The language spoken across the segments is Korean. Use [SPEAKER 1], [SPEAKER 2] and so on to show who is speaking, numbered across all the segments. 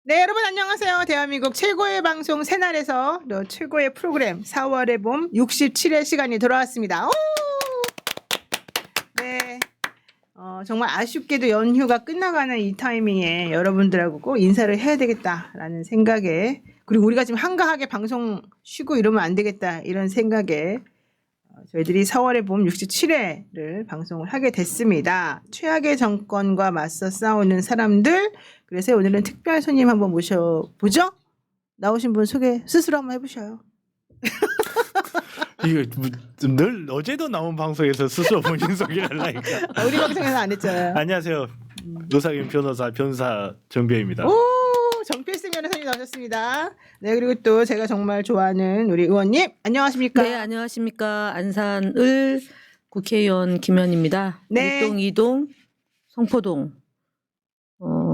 [SPEAKER 1] 네, 여러분 안녕하세요. 대한민국 최고의 방송 새날에서 최고의 프로그램 4월의 봄 67회 시간이 돌아왔습니다. 오! 네, 정말 아쉽게도 연휴가 끝나가는 이 타이밍에 여러분들하고 꼭 인사를 해야 되겠다라는 생각에, 그리고 우리가 지금 한가하게 방송 쉬고 이러면 안 되겠다 이런 생각에 저희들이 4월의 봄 67회를 방송을 하게 됐습니다. 최악의 정권과 맞서 싸우는 사람들. 그래서 오늘은 특별 손님 한번 모셔보죠. 나오신 분 소개 스스로 한번 해보셔요.
[SPEAKER 2] 이거 늘 어제도 나온 방송에서 스스로 본인 소개를 하려니까.
[SPEAKER 1] 우리 방송에서 안 했잖아요.
[SPEAKER 2] 안녕하세요. 노사김 변사 정배입니다.
[SPEAKER 1] 오, 정필승 변호사님 나오셨습니다. 네, 그리고 또 제가 정말 좋아하는 우리 의원님 안녕하십니까?
[SPEAKER 3] 네, 안녕하십니까. 안산을 국회의원 김현입니다.
[SPEAKER 1] 네.
[SPEAKER 3] 1동, 2동, 성포동,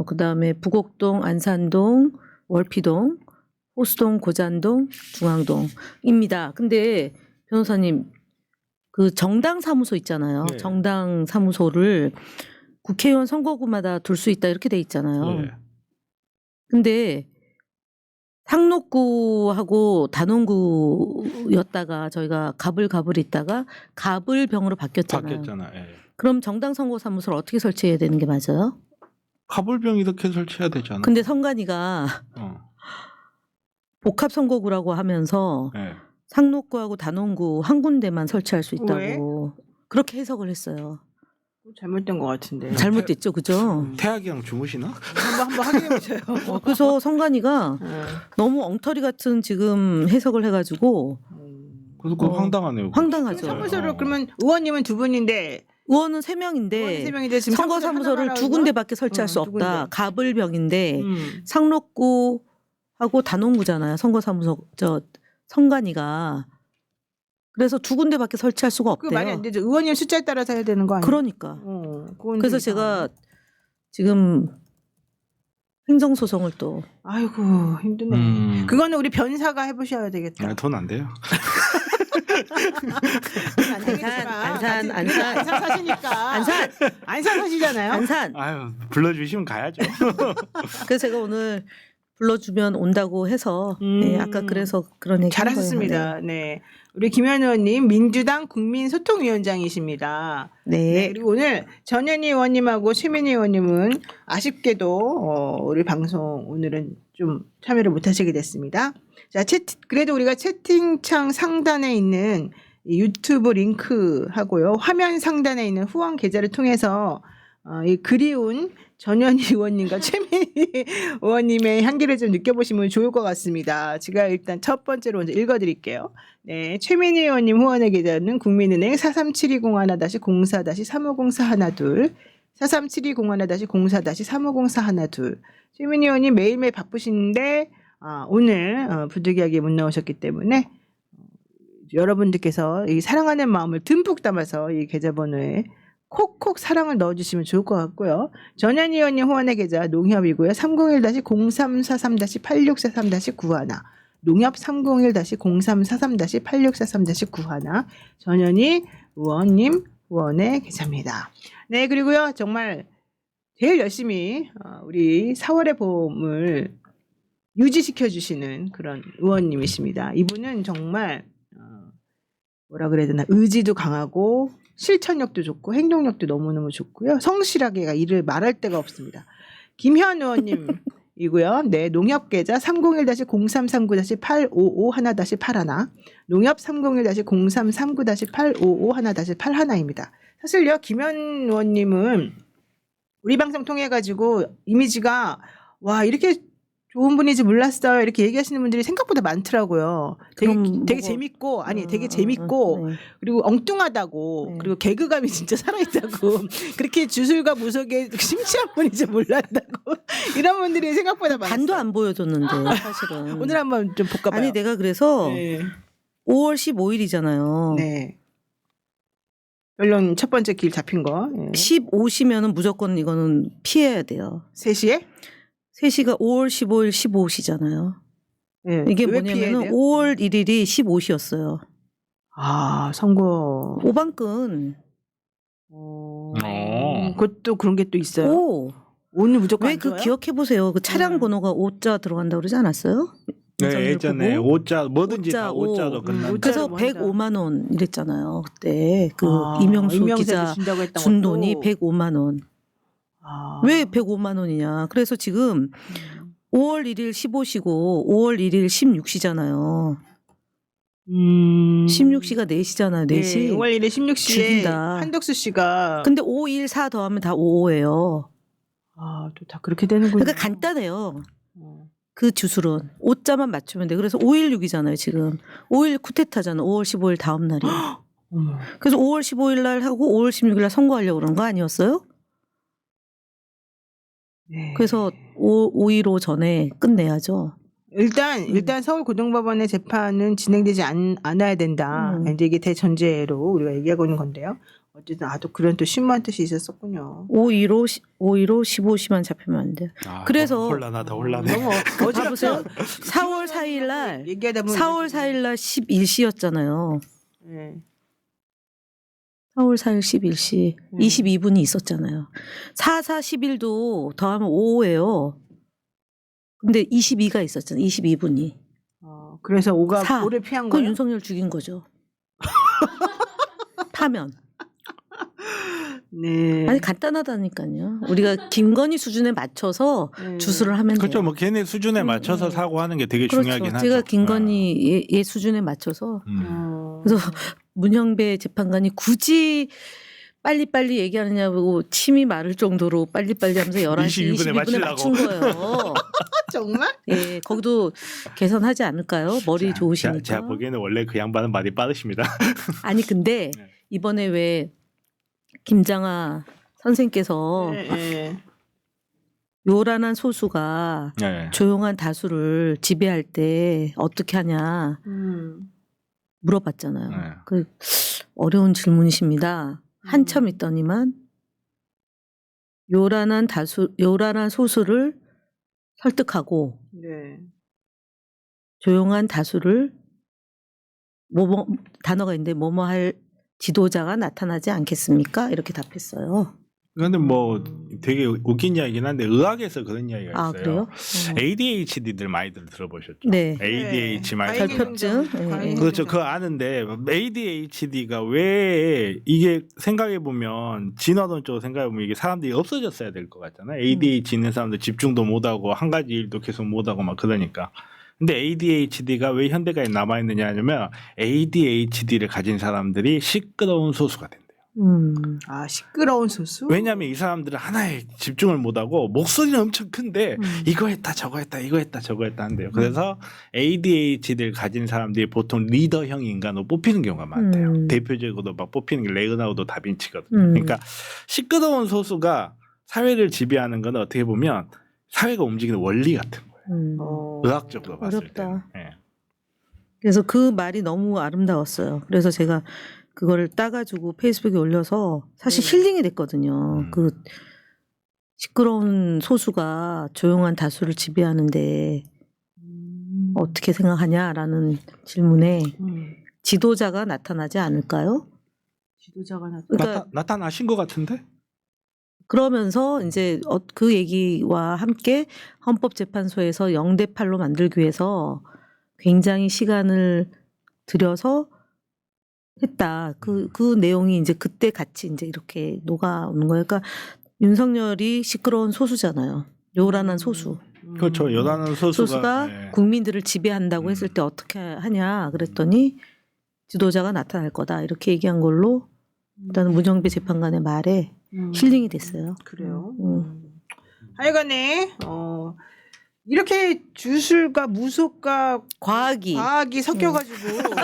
[SPEAKER 3] 그다음에 부곡동, 안산동, 월피동, 호수동, 고잔동, 중앙동입니다. 근데 변호사님, 그 정당 사무소 있잖아요.
[SPEAKER 2] 네.
[SPEAKER 3] 정당 사무소를 국회의원 선거구마다 둘 수 있다 이렇게 돼 있잖아요.
[SPEAKER 2] 네.
[SPEAKER 3] 근데 상록구하고 단원구였다가 저희가 갑을 있다가 갑을병으로 바뀌었잖아요.
[SPEAKER 2] 바뀌었잖아. 예.
[SPEAKER 3] 그럼 정당 선거 사무소를 어떻게 설치해야 되는 게 맞아요?
[SPEAKER 2] 가불병 이렇게 설치해야 되잖아.
[SPEAKER 3] 근데 선관위가 복합 선거구라고 하면서
[SPEAKER 2] 예.
[SPEAKER 3] 상록구하고 단원구 한 군데만 설치할 수 있다고
[SPEAKER 1] 왜?
[SPEAKER 3] 그렇게 해석을 했어요.
[SPEAKER 1] 잘못된 것 같은데.
[SPEAKER 3] 잘못됐죠, 그죠?
[SPEAKER 2] 태학이랑 주무시나?
[SPEAKER 1] 한번 확인해보세요.
[SPEAKER 3] 그래서 선관위가
[SPEAKER 1] 네.
[SPEAKER 3] 너무 엉터리 같은 지금 해석을 해가지고
[SPEAKER 2] 그래서 그거 황당하네요.
[SPEAKER 3] 황당하죠.
[SPEAKER 1] 사무소를 그러면 의원님은 두 분인데
[SPEAKER 3] 의원은
[SPEAKER 1] 의원이
[SPEAKER 3] 3명인데
[SPEAKER 1] 세 명인데 지금
[SPEAKER 3] 선거 사무소를 두 군데밖에 설치할 수
[SPEAKER 1] 두
[SPEAKER 3] 없다.
[SPEAKER 1] 군데.
[SPEAKER 3] 갑을병인데 상록구하고 단원구잖아요. 선거 사무소 선관위가 그래서 두 군데밖에 설치할 수가
[SPEAKER 1] 그거 말이 안
[SPEAKER 3] 없대요.
[SPEAKER 1] 되죠. 의원님 숫자에 따라서 해야 되는 거 아니에요?
[SPEAKER 3] 그러니까.
[SPEAKER 1] 그건
[SPEAKER 3] 그래서
[SPEAKER 1] 좀
[SPEAKER 3] 제가 지금 행정소송을 또
[SPEAKER 1] 아이고 힘드네. 그거는 우리 변사가 해보셔야 되겠다.
[SPEAKER 2] 돈 안 돼요.
[SPEAKER 1] 안 되겠지만
[SPEAKER 3] 안산.
[SPEAKER 1] 안산 사시니까 안산 사시잖아요.
[SPEAKER 3] 안산.
[SPEAKER 2] 아유 불러주시면 가야죠.
[SPEAKER 3] 그래서 제가 오늘 불러주면 온다고 해서 네, 아까 그래서 그런 얘기
[SPEAKER 1] 잘하셨습니다. 네. 우리 김현 의원님 민주당 국민소통위원장이십니다.
[SPEAKER 3] 네.
[SPEAKER 1] 네, 그리고 오늘 전현희 의원님하고 최민희 의원님은 아쉽게도 우리 방송 오늘은 좀 참여를 못하시게 됐습니다. 자, 그래도 우리가 채팅창 상단에 있는 이 유튜브 링크하고요, 화면 상단에 있는 후원 계좌를 통해서 이 그리운 전현희 의원님과 최민희 의원님의 향기를 좀 느껴보시면 좋을 것 같습니다. 제가 일단 첫 번째로 먼저 읽어드릴게요. 네, 최민희 의원님 후원의 계좌는 국민은행 437201-04-350412 437201-04-350412. 최민희 의원님 매일매일 바쁘신데 오늘 부득이하게 못 나오셨기 때문에 여러분들께서 이 사랑하는 마음을 듬뿍 담아서 이 계좌번호에 콕콕 사랑을 넣어주시면 좋을 것 같고요. 전현희 의원님 후원의 계좌 농협이고요. 301-0343-8643-91 농협 301-0343-8643-91 전현희 의원님 후원의 계좌입니다. 네, 그리고요 정말 제일 열심히 우리 4월의 봄을 유지시켜 주시는 그런 의원님이십니다. 이분은 정말 뭐라 그래야 되나, 의지도 강하고 실천력도 좋고 행동력도 너무너무 좋고요. 성실하게 일을 말할 데가 없습니다. 김현 의원님이고요. 네, 농협 계좌 301-0339-8551-81 농협 301-0339-8551-81입니다. 사실요, 김현 의원님은 우리 방송 통해 가지고 이미지가 와 이렇게 좋은 분인지 몰랐어요 이렇게 얘기하시는 분들이 생각보다 많더라고요. 되게 재밌고 되게 재밌고
[SPEAKER 3] 네.
[SPEAKER 1] 그리고 엉뚱하다고
[SPEAKER 3] 네.
[SPEAKER 1] 그리고 개그감이 진짜 살아있다고 그렇게 주술과 무속에 심취한 분인지 몰랐다고 이런 분들이 생각보다 많았어요.
[SPEAKER 3] 반도 안 보여줬는데 사실은.
[SPEAKER 1] 오늘 한번 좀 볼까봐요.
[SPEAKER 3] 아니 내가 그래서
[SPEAKER 1] 네.
[SPEAKER 3] 5월 15일이잖아요.
[SPEAKER 1] 네. 결론 첫 번째 길 잡힌 거. 네.
[SPEAKER 3] 15시면은 무조건 이거는 피해야 돼요.
[SPEAKER 1] 3시에?
[SPEAKER 3] 3시가 5월 15일 15시잖아요.
[SPEAKER 1] 네.
[SPEAKER 3] 이게
[SPEAKER 1] 왜
[SPEAKER 3] 뭐냐면은
[SPEAKER 1] 피해야 돼요?
[SPEAKER 3] 5월 1일이 15시였어요.
[SPEAKER 1] 아, 선거.
[SPEAKER 3] 오방끈.
[SPEAKER 1] 그것도 그런 게 또 있어요.
[SPEAKER 3] 오.
[SPEAKER 1] 오는 무조건
[SPEAKER 3] 왜
[SPEAKER 1] 안
[SPEAKER 3] 그
[SPEAKER 1] 좋아요?
[SPEAKER 3] 기억해 보세요. 그 차량 번호가 5자 들어간다고 그러지 않았어요?
[SPEAKER 2] 네,
[SPEAKER 3] 윤석열
[SPEAKER 2] 예전에
[SPEAKER 3] 후보?
[SPEAKER 2] 오자 뭐든지 다
[SPEAKER 3] 오자,
[SPEAKER 2] 오자로
[SPEAKER 3] 오.
[SPEAKER 2] 끝난다.
[SPEAKER 3] 그래서
[SPEAKER 1] 오자로 한다.
[SPEAKER 3] 105만 원 이랬잖아요. 그때 그
[SPEAKER 1] 아,
[SPEAKER 3] 이명수
[SPEAKER 1] 임명세도
[SPEAKER 3] 기자
[SPEAKER 1] 준다고 했던
[SPEAKER 3] 준
[SPEAKER 1] 것도.
[SPEAKER 3] 돈이 105만 원.
[SPEAKER 1] 아.
[SPEAKER 3] 왜 105만 원이냐? 그래서 지금
[SPEAKER 1] 음.
[SPEAKER 3] 5월 1일 15시고 5월 1일 16시잖아요. 16시가 4시잖아요. 4시.
[SPEAKER 1] 5월 1일 16시에
[SPEAKER 3] 죽인다.
[SPEAKER 1] 한덕수 씨가
[SPEAKER 3] 근데 5, 1, 4 더하면 다 5예요.
[SPEAKER 1] 아, 또 다 그렇게 되는군요.
[SPEAKER 3] 그러니까 간단해요.
[SPEAKER 1] 어.
[SPEAKER 3] 그 주술은 5자만 맞추면 돼. 그래서 5.16이잖아요, 지금. 5일 쿠데타잖아. 5월 15일 다음 날이.
[SPEAKER 1] 어머.
[SPEAKER 3] 그래서 5월 15일 날 하고 5월 16일 날 선거하려고 그런 거 아니었어요?
[SPEAKER 1] 네.
[SPEAKER 3] 그래서 5.15 전에 끝내야죠.
[SPEAKER 1] 일단 서울고등법원의 재판은 진행되지 않아야 된다. 이제 이게 대전제로 우리가 얘기하고 있는 건데요. 어쨌든 또 그런 또 심오한 뜻이 있었었군요.
[SPEAKER 3] 5.15 15시만 잡히면 안 돼요.
[SPEAKER 2] 아,
[SPEAKER 3] 그래서
[SPEAKER 2] 혼란하다 혼란해.
[SPEAKER 1] 너무
[SPEAKER 3] 봐보세요.
[SPEAKER 1] 어지럽죠.
[SPEAKER 3] 4월 4일 날
[SPEAKER 1] 얘기하다 보면
[SPEAKER 3] 4월 4일 날 11시였잖아요.
[SPEAKER 1] 네.
[SPEAKER 3] 4월 4일 11시 22분이 있었잖아요. 4, 4, 11도 더하면 5예요. 근데 22가 있었잖아요. 22분이.
[SPEAKER 1] 그래서 5가
[SPEAKER 3] 4.
[SPEAKER 1] 5를 피한
[SPEAKER 3] 그건
[SPEAKER 1] 거예요.
[SPEAKER 3] 윤석열 죽인 거죠. 파면.
[SPEAKER 1] 네.
[SPEAKER 3] 아니 간단하다니까요. 우리가 김건희 수준에 맞춰서
[SPEAKER 1] 네.
[SPEAKER 3] 주술을 하면 돼요.
[SPEAKER 2] 그렇죠. 뭐 걔네 수준에 맞춰서 사고하는 게 되게
[SPEAKER 3] 그렇죠.
[SPEAKER 2] 중요하긴 하죠.
[SPEAKER 3] 제가 김건희 얘 수준에 맞춰서 그래서 문형배 재판관이 굳이 빨리빨리 얘기하느냐고 침이 마를 정도로 빨리빨리 하면서 11시 22분에 맞춘 거예요.
[SPEAKER 1] 정말?
[SPEAKER 3] 예, 거기도 개선하지 않을까요? 머리 좋으시니까.
[SPEAKER 2] 제가 보기에는 원래 그 양반은 말이 빠르십니다.
[SPEAKER 3] 아니 근데
[SPEAKER 2] 네.
[SPEAKER 3] 이번에 왜 김장하 선생께서
[SPEAKER 1] 네.
[SPEAKER 3] 요란한 소수가
[SPEAKER 2] 네.
[SPEAKER 3] 조용한 다수를 지배할 때 어떻게 하냐 물어봤잖아요.
[SPEAKER 2] 네.
[SPEAKER 3] 그 어려운 질문이십니다. 한참 있더니만 요란한 소수를 설득하고
[SPEAKER 1] 네.
[SPEAKER 3] 조용한 다수를 단어가 있는데 뭐뭐 할 지도자가 나타나지 않겠습니까? 이렇게 답했어요.
[SPEAKER 2] 그런데 뭐 되게 웃긴 이야기긴 한데 의학에서 그런 이야기가 있어요.
[SPEAKER 3] 아 그래요?
[SPEAKER 2] ADHD들 많이들 들어보셨죠?
[SPEAKER 3] 네.
[SPEAKER 2] ADHD 많이
[SPEAKER 1] 과잉
[SPEAKER 3] 결핍증.
[SPEAKER 1] 과잉
[SPEAKER 3] 예, 예.
[SPEAKER 2] 그렇죠. 그거 아는데 ADHD가 왜 이게 생각해 보면 진화론적으로 생각해 보면 이게 사람들이 없어졌어야 될 것 같잖아요. ADHD 있는 사람들 집중도 못하고 한 가지 일도 계속 못하고 막 그러니까. 근데 ADHD가 왜 현대까지 남아 있느냐 하면 ADHD를 가진 사람들이 시끄러운 소수가 된대요.
[SPEAKER 1] 아 시끄러운 소수?
[SPEAKER 2] 왜냐하면 이 사람들은 하나에 집중을 못하고 목소리는 엄청 큰데 이거 했다 저거 했다 이거 했다 저거 했다 한대요. 그래서 ADHD를 가진 사람들이 보통 리더형 인간으로 뽑히는 경우가 많대요. 대표적으로 막 뽑히는 게 레오나르도 다빈치거든요. 그러니까 시끄러운 소수가 사회를 지배하는 건 어떻게 보면 사회가 움직이는 원리 같은 거예요. 의학적으로 봤을 때.
[SPEAKER 3] 어렵다.
[SPEAKER 2] 네.
[SPEAKER 3] 그래서 그 말이 너무 아름다웠어요. 그래서 제가 그거를 따가지고 페이스북에 올려서 사실 힐링이 됐거든요. 그 시끄러운 소수가 조용한 다수를 지배하는데 어떻게 생각하냐라는 질문에 지도자가 나타나지 않을까요?
[SPEAKER 1] 지도자가
[SPEAKER 3] 그러니까
[SPEAKER 2] 나타나신 것 같은데?
[SPEAKER 3] 그러면서 이제 그 얘기와 함께 헌법재판소에서 0대8로 만들기 위해서 굉장히 시간을 들여서 했다. 그 내용이 이제 그때 같이 이제 이렇게 녹아오는 거예요. 그러니까 윤석열이 시끄러운 소수잖아요. 요란한 소수.
[SPEAKER 2] 그렇죠. 요란한 소수가 네.
[SPEAKER 3] 국민들을 지배한다고 했을 때 어떻게 하냐 그랬더니 지도자가 나타날 거다. 이렇게 얘기한 걸로 일단 문정배 재판관의 말에 힐링이 됐어요.
[SPEAKER 1] 그래요. 하여간에 이렇게 주술과 무속과
[SPEAKER 3] 과학이
[SPEAKER 1] 섞여가지고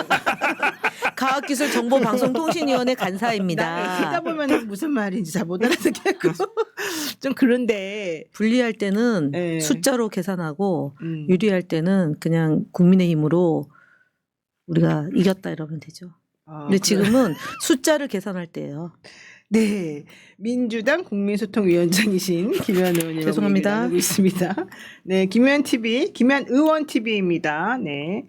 [SPEAKER 3] 과학기술정보방송통신위원회 간사입니다.
[SPEAKER 1] 듣다 보면 무슨 말인지 잘 못 알아듣겠고 좀 그런데
[SPEAKER 3] 불리할 때는
[SPEAKER 1] 네.
[SPEAKER 3] 숫자로 계산하고 유리할 때는 그냥 국민의힘으로 우리가 이겼다 이러면 되죠. 근데 지금은 숫자를 계산할 때예요.
[SPEAKER 1] 네, 민주당 국민소통위원장이신 김현 의원님
[SPEAKER 3] 죄송합니다.
[SPEAKER 1] 나누고 있습니다. 네, 김현 TV, 김현 의원 TV입니다. 네,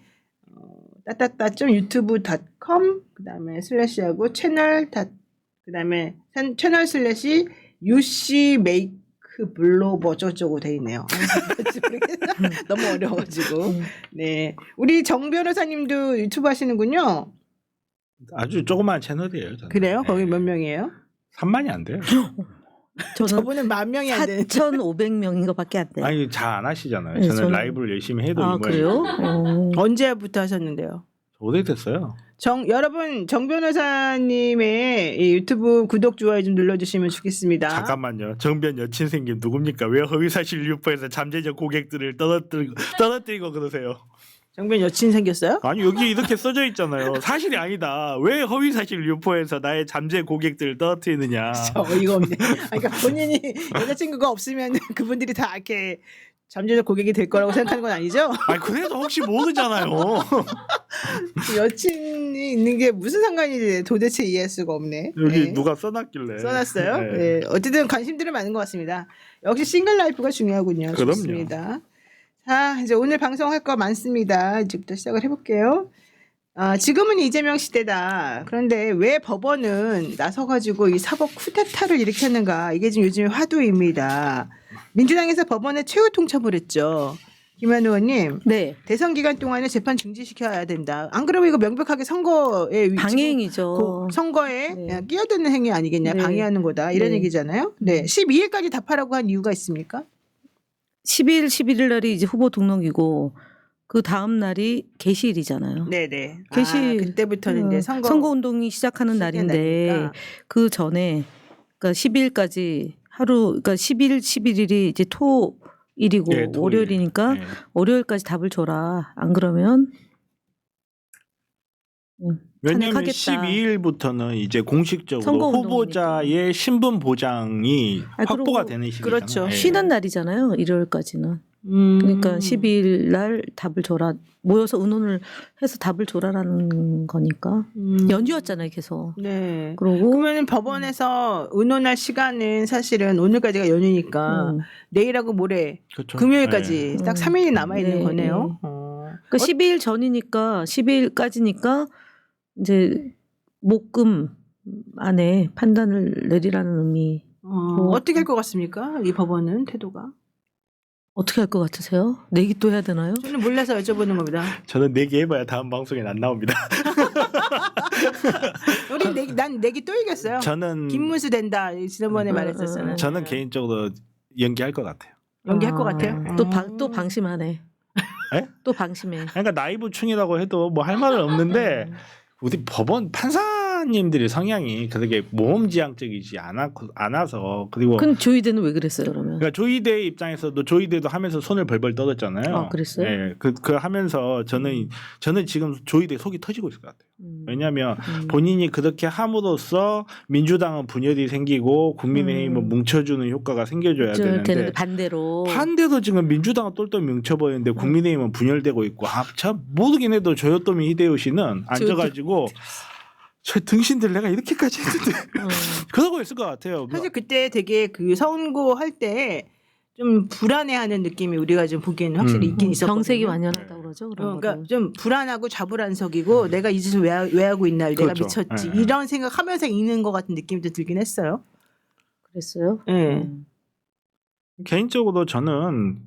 [SPEAKER 1] 따따따.유튜브.com 그다음에 슬래시하고 채널 그다음에 채널 슬래시 UC 메이크 블로 뭐 어쩌고 돼 있네요. 너무 어려워가지고. 네, 우리 정 변호사님도 유튜브 하시는군요.
[SPEAKER 2] 아주 조그마한 채널이에요. 저는.
[SPEAKER 1] 그래요?
[SPEAKER 2] 네.
[SPEAKER 1] 거기 몇 명이에요?
[SPEAKER 2] 3만이 안 돼요.
[SPEAKER 3] 저는
[SPEAKER 1] 저분은 10,000명이 안 되는데.
[SPEAKER 3] 4,500명인 것밖에 안 돼요.
[SPEAKER 2] 아니 잘 안 하시잖아요.
[SPEAKER 3] 네,
[SPEAKER 2] 저는
[SPEAKER 3] 저는-
[SPEAKER 2] 라이브를 열심히 해도
[SPEAKER 3] 아,
[SPEAKER 2] 이
[SPEAKER 3] 그래요?
[SPEAKER 1] 언제부터 하셨는데요?
[SPEAKER 2] 오래됐어요.
[SPEAKER 1] 여러분 정 변호사님의 이 유튜브 구독 좋아요 좀 눌러주시면 좋겠습니다.
[SPEAKER 2] 잠깐만요. 정변 여친 생김 누굽니까? 왜 허위사실 유포해서 잠재적 고객들을 떨어뜨리고 그러세요?
[SPEAKER 1] 정변 여친 생겼어요?
[SPEAKER 2] 아니 여기 이렇게 써져 있잖아요. 사실이 아니다. 왜 허위사실 유포해서 나의 잠재 고객들을 떨어뜨리느냐.
[SPEAKER 1] 이거 없네. 그러니까 본인이 여자친구가 없으면 그분들이 다 이렇게 잠재적 고객이 될 거라고 생각하는 건 아니죠?
[SPEAKER 2] 아니 그래도 혹시 모르잖아요.
[SPEAKER 1] 여친이 있는 게 무슨 상관인지 도대체 이해할 수가 없네.
[SPEAKER 2] 여기
[SPEAKER 1] 네.
[SPEAKER 2] 누가 써놨길래.
[SPEAKER 1] 써놨어요?
[SPEAKER 2] 네.
[SPEAKER 1] 네. 어쨌든 관심들은 많은 것 같습니다. 역시 싱글 라이프가 중요하군요.
[SPEAKER 2] 그럼요.
[SPEAKER 1] 좋습니다. 자, 이제 오늘 방송할 거 많습니다. 이제부터 시작을 해볼게요. 지금은 이재명 시대다. 그런데 왜 법원은 나서가지고 이 사법 쿠데타를 일으켰는가? 이게 지금 요즘 화두입니다. 민주당에서 법원에 최후 통첩을 했죠. 김현 의원님,
[SPEAKER 3] 네.
[SPEAKER 1] 대선 기간 동안에 재판 중지시켜야 된다. 안 그러면 이거 명백하게 선거에
[SPEAKER 3] 방해행위죠.
[SPEAKER 1] 선거에
[SPEAKER 3] 네.
[SPEAKER 1] 끼어드는 행위 아니겠냐,
[SPEAKER 3] 네.
[SPEAKER 1] 방해하는 거다 이런
[SPEAKER 3] 네.
[SPEAKER 1] 얘기잖아요. 네, 12일까지 답하라고 한 이유가 있습니까?
[SPEAKER 3] 10일, 11일 날이 이제 후보 등록이고 그 다음 날이 개시일이잖아요.
[SPEAKER 1] 네네.
[SPEAKER 3] 개시-
[SPEAKER 1] 그때부터는 이제 선거
[SPEAKER 3] 운동이 시작하는 날인데
[SPEAKER 1] 날이니까.
[SPEAKER 3] 그 전에 그러니까 10일까지 하루 그러니까 10일, 11일이 이제 토일이고
[SPEAKER 2] 예, 토요일.
[SPEAKER 3] 월요일이니까
[SPEAKER 2] 네.
[SPEAKER 3] 월요일까지 답을 줘라. 안 그러면
[SPEAKER 2] 왜냐하면
[SPEAKER 3] 탄핵하겠다.
[SPEAKER 2] 12일부터는 이제 공식적으로
[SPEAKER 3] 선거운동이니까.
[SPEAKER 2] 후보자의 신분 보장이
[SPEAKER 3] 아니,
[SPEAKER 2] 확보가
[SPEAKER 3] 그리고-
[SPEAKER 2] 되는 시기잖아요.
[SPEAKER 1] 그렇죠.
[SPEAKER 2] 예.
[SPEAKER 3] 쉬는 날이잖아요. 일요일까지는. 그러니까 12일 날 답을 줘라. 모여서 의논을 해서 답을 줘라라는 거니까. 연휴였잖아요, 계속.
[SPEAKER 1] 네.
[SPEAKER 3] 그러고
[SPEAKER 1] 그러면 법원에서 의논할 시간은 사실은 오늘까지가 연휴니까 내일하고 모레
[SPEAKER 2] 그렇죠.
[SPEAKER 1] 금요일까지
[SPEAKER 3] 네.
[SPEAKER 1] 딱 3일이 남아 있는
[SPEAKER 3] 네,
[SPEAKER 1] 거네요.
[SPEAKER 3] 그러니까 12일 전이니까 12일까지니까 이제 목금 안에 판단을 내리라는 의미.
[SPEAKER 1] 어떻게 할 것 같습니까? 이 법원은 태도가?
[SPEAKER 3] 어떻게 할 것 같으세요? 내기 또 해야 되나요?
[SPEAKER 1] 저는 몰라서 여쭤보는 겁니다.
[SPEAKER 2] 저는 내기 해봐야 다음 방송엔 안 나옵니다.
[SPEAKER 1] 난 내기 또 이겼어요.
[SPEAKER 2] 저는
[SPEAKER 1] 김문수 된다. 지난번에 말했었잖아요.
[SPEAKER 2] 저는 개인적으로 연기할 것 같아요.
[SPEAKER 1] 연기할 것 같아요.
[SPEAKER 3] 또 방심하네.
[SPEAKER 2] 에?
[SPEAKER 3] 또 방심해.
[SPEAKER 2] 그러니까 나이브충이라고 해도 뭐 할 말은 없는데 우리 법원 판사님들의 성향이 그렇게 모험지향적이지 않아서 그리고
[SPEAKER 3] 그럼 조이대는 왜 그랬어요, 그러면?
[SPEAKER 2] 그러니까 조이대 입장에서도 조이대도 하면서 손을 벌벌 떨었잖아요.
[SPEAKER 3] 아, 그랬어요?
[SPEAKER 2] 네, 그 하면서 저는 지금 조이대 속이 터지고 있을 것 같아요. 왜냐하면 본인이 그렇게 함으로써 민주당은 분열이 생기고 국민의힘은 뭉쳐주는 효과가 생겨줘야 되는데
[SPEAKER 3] 반대로
[SPEAKER 2] 지금 민주당은 똘똘 뭉쳐버리는데 국민의힘은 분열되고 있고 참 모르긴 해도 조요토미 히데요시는 앉아가지고 저 등신들 내가 이렇게까지 했는데 그러고 있을 것 같아요.
[SPEAKER 1] 사실 그때 되게 그 선고할 때 좀 불안해하는 느낌이 우리가 좀 보기에는 확실히 있긴 있었거든요.
[SPEAKER 3] 병색이 완연하다 그러죠. 그런
[SPEAKER 1] 그러니까
[SPEAKER 3] 거를.
[SPEAKER 1] 좀 불안하고 자불안석이고 내가 이 짓을 왜 하고 있나 내가
[SPEAKER 2] 그렇죠.
[SPEAKER 1] 미쳤지
[SPEAKER 2] 네.
[SPEAKER 1] 이런 생각하면서 읽는 것 같은 느낌도 들긴 했어요.
[SPEAKER 3] 그랬어요?
[SPEAKER 1] 네.
[SPEAKER 2] 개인적으로 저는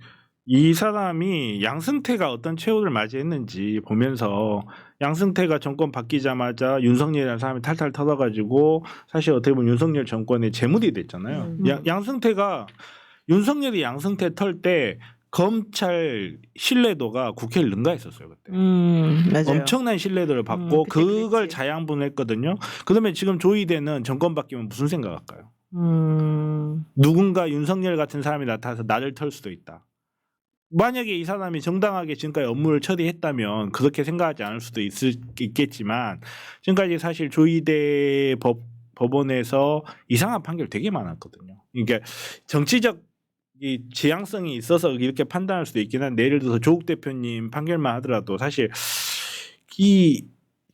[SPEAKER 2] 이 사람이 양승태가 어떤 최후를 맞이했는지 보면서 양승태가 정권 바뀌자마자 윤석열이라는 사람이 탈탈 털어가지고 사실 어떻게 보면 윤석열 정권의 재물이 됐잖아요. 양승태가 윤석열이 양승태 털 때 검찰 신뢰도가 국회를 능가했었어요 그때.
[SPEAKER 1] 맞아요.
[SPEAKER 2] 엄청난 신뢰도를 받고
[SPEAKER 1] 그때
[SPEAKER 2] 그걸
[SPEAKER 1] 그랬지.
[SPEAKER 2] 자양분했거든요. 그러면 지금 조이대는 정권 바뀌면 무슨 생각할까요?
[SPEAKER 1] 음.
[SPEAKER 2] 누군가 윤석열 같은 사람이 나타나서 나를 털 수도 있다. 만약에 이 사람이 정당하게 지금까지 업무를 처리했다면 그렇게 생각하지 않을 수도 있겠지만 지금까지 사실 조이대 법원에서 이상한 판결 되게 많았거든요. 그러니까 정치적 이 지향성이 있어서 이렇게 판단할 수도 있긴 한데 예를 들어서 조국 대표님 판결만 하더라도 사실 이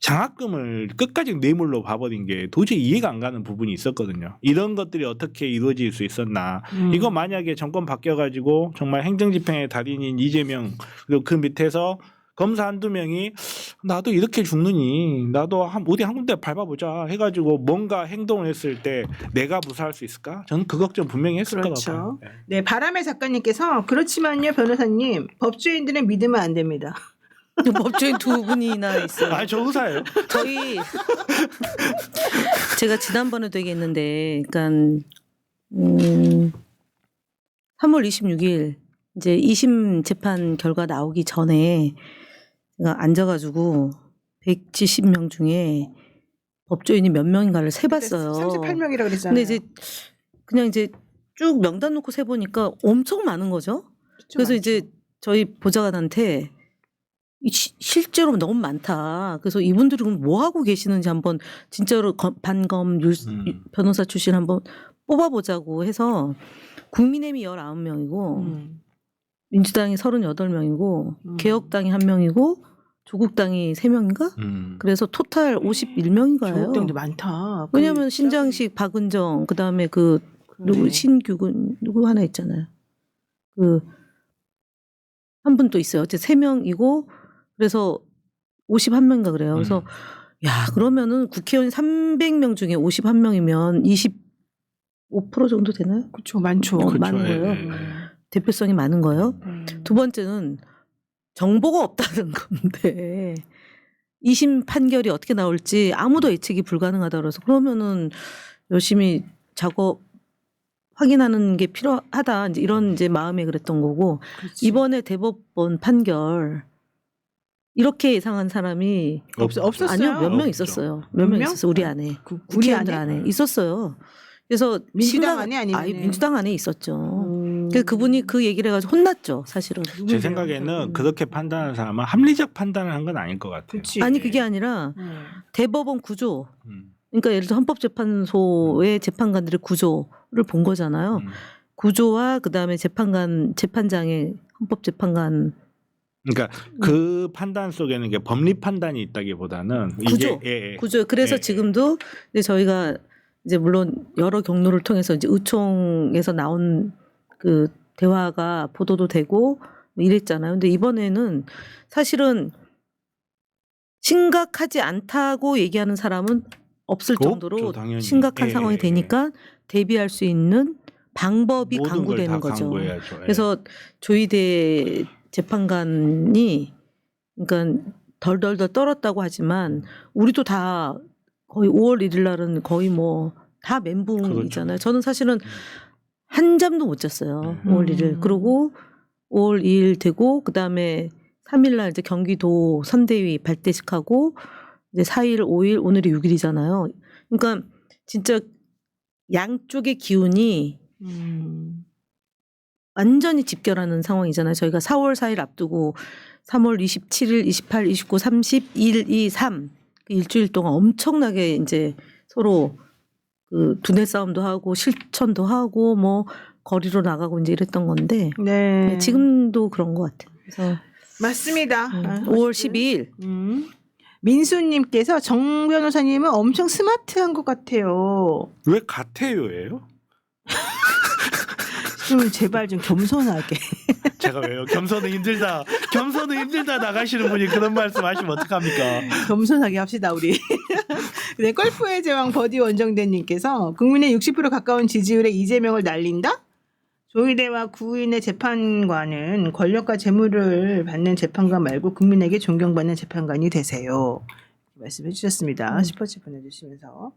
[SPEAKER 2] 장학금을 끝까지 뇌물로 봐버린 게 도저히 이해가 안 가는 부분이 있었거든요. 이런 것들이 어떻게 이루어질 수 있었나. 이거 만약에 정권 바뀌어가지고 정말 행정집행의 달인인 이재명 그리고 그 밑에서 검사 한두 명이 나도 이렇게 죽느니 나도 어디 한 군데 밟아보자 해가지고 뭔가 행동을 했을 때 내가 무사할 수 있을까? 저는 그 걱정 분명히 했을 것
[SPEAKER 1] 그렇죠.
[SPEAKER 2] 같아요.
[SPEAKER 1] 네, 바람의 작가님께서 그렇지만요 변호사님 법조인들은 믿으면 안 됩니다.
[SPEAKER 3] 법조인 두 분이나 있어요.
[SPEAKER 2] 아, 저 의사예요.
[SPEAKER 3] 저희 제가 지난번에도 얘기했는데, 그러니까 3월 26일 이제 2심 재판 결과 나오기 전에 제가 앉아가지고 170명 중에 법조인이 몇 명인가를 세봤어요.
[SPEAKER 1] 38명이라고 그랬잖아요.
[SPEAKER 3] 근데 이제 그냥 이제 쭉 명단 놓고 세보니까 엄청 많은 거죠. 그래서 이제 저희 보좌관한테 실제로 너무 많다. 그래서 이분들은 뭐 하고 계시는지 한번 진짜로 반검 변호사 출신 한번 뽑아보자고 해서 국민의힘이 19명이고 민주당이 38명이고 개혁당이 1명이고 조국당이 3명인가? 그래서 토탈 51명인가요?
[SPEAKER 1] 조국당도 많다.
[SPEAKER 3] 왜냐하면 신장식, 박은정, 그다음에 그 누구 신규군 누구 하나 있잖아요. 그 한 분 또 있어요. 어째 3명이고 그래서 51명인가 그래요. 그래서 야, 그러면은 국회의원 300명 중에 51명이면 25% 정도 되나요?
[SPEAKER 1] 그렇죠. 많죠.
[SPEAKER 3] 많은 거예요. 대표성이 많은 거예요. 두 번째는 정보가 없다는 건데 2심 판결이 어떻게 나올지 아무도 예측이 불가능하다 그래서 그러면은 열심히 작업 확인하는 게 필요하다. 이제 이런 이제 마음에 그랬던 거고
[SPEAKER 1] 그렇지.
[SPEAKER 3] 이번에 대법원 판결 이렇게 예상한 사람이
[SPEAKER 1] 없었어요.
[SPEAKER 3] 아니요, 몇 명
[SPEAKER 2] 없죠.
[SPEAKER 3] 있었어요. 몇 명
[SPEAKER 1] 명?
[SPEAKER 3] 있었어요. 우리 안에.
[SPEAKER 1] 우리
[SPEAKER 3] 국회의원들 안에 있었어요. 그래서
[SPEAKER 1] 민주당 안에 아니면
[SPEAKER 3] 민주당 안에 있었죠. 그래서 그분이 그 얘기를 해가지고 혼났죠, 사실은.
[SPEAKER 2] 제 생각에는 그렇게 판단하는 사람은 합리적 판단을 한 건 아닐 것 같아요.
[SPEAKER 1] 그렇지.
[SPEAKER 3] 아니 그게 아니라 대법원 구조. 그러니까 예를 들어 헌법재판소의 재판관들의 구조를 본 거잖아요. 구조와 그다음에 재판장의 헌법재판관
[SPEAKER 2] 그러니까 그 판단 속에는 이게 법리 판단이 있다기보다는
[SPEAKER 3] 구조,
[SPEAKER 2] 이게
[SPEAKER 3] 구조. 그래서 지금도 이제 저희가 이제 물론 여러 경로를 통해서 이제 의총에서 나온 그 대화가 보도도 되고 이랬잖아요. 근데 이번에는 사실은 심각하지 않다고 얘기하는 사람은 없을 정도로
[SPEAKER 2] 없죠, 당연히.
[SPEAKER 3] 심각한
[SPEAKER 2] 예,
[SPEAKER 3] 상황이
[SPEAKER 2] 예,
[SPEAKER 3] 되니까 대비할 수 있는 방법이
[SPEAKER 2] 모든
[SPEAKER 3] 강구되는
[SPEAKER 2] 걸다
[SPEAKER 3] 거죠.
[SPEAKER 2] 강구해야죠. 예.
[SPEAKER 3] 그래서 조희대 재판관이 그러니까 덜덜덜 떨었다고 하지만 우리도 다 거의 5월 1일 날은 거의 뭐 다 멘붕이잖아요.
[SPEAKER 2] 그렇죠.
[SPEAKER 3] 저는 사실은 한 잠도 못 잤어요. 5월 1일. 그리고 5월 2일 되고 그다음에 3일 날 이제 경기도 선대위 발대식하고 이제 4일, 5일, 오늘이 6일이잖아요. 그러니까 진짜 양쪽의 기운이 완전히 집결하는 상황이잖아요. 저희가 4월 4일 앞두고 3월 27일, 28, 29, 30, 1, 2, 3 그 일주일 동안 엄청나게 이제 서로 그 두뇌 싸움도 하고 실천도 하고 뭐 거리로 나가고 이제 이랬던 건데
[SPEAKER 1] 네.
[SPEAKER 3] 지금도 그런 것 같아요. 그래서
[SPEAKER 1] 맞습니다.
[SPEAKER 3] 5월 12일
[SPEAKER 1] 민수님께서 정 변호사님은 엄청 스마트한 것 같아요.
[SPEAKER 2] 왜 같아요예요?
[SPEAKER 1] 좀 제발 좀 겸손하게.
[SPEAKER 2] 제가 왜요? 겸손은 힘들다. 겸손은 힘들다 나가시는 분이 그런 말씀하시면 어떡합니까?
[SPEAKER 1] 겸손하게 합시다 우리. 네, 골프의 제왕 버디 원정대님께서 국민의 60% 가까운 지지율에 이재명을 날린다? 조희대와 구인의 재판관은 권력과 재물을 받는 재판관 말고 국민에게 존경받는 재판관이 되세요. 말씀해 주셨습니다. 슈퍼챗 보내주시면서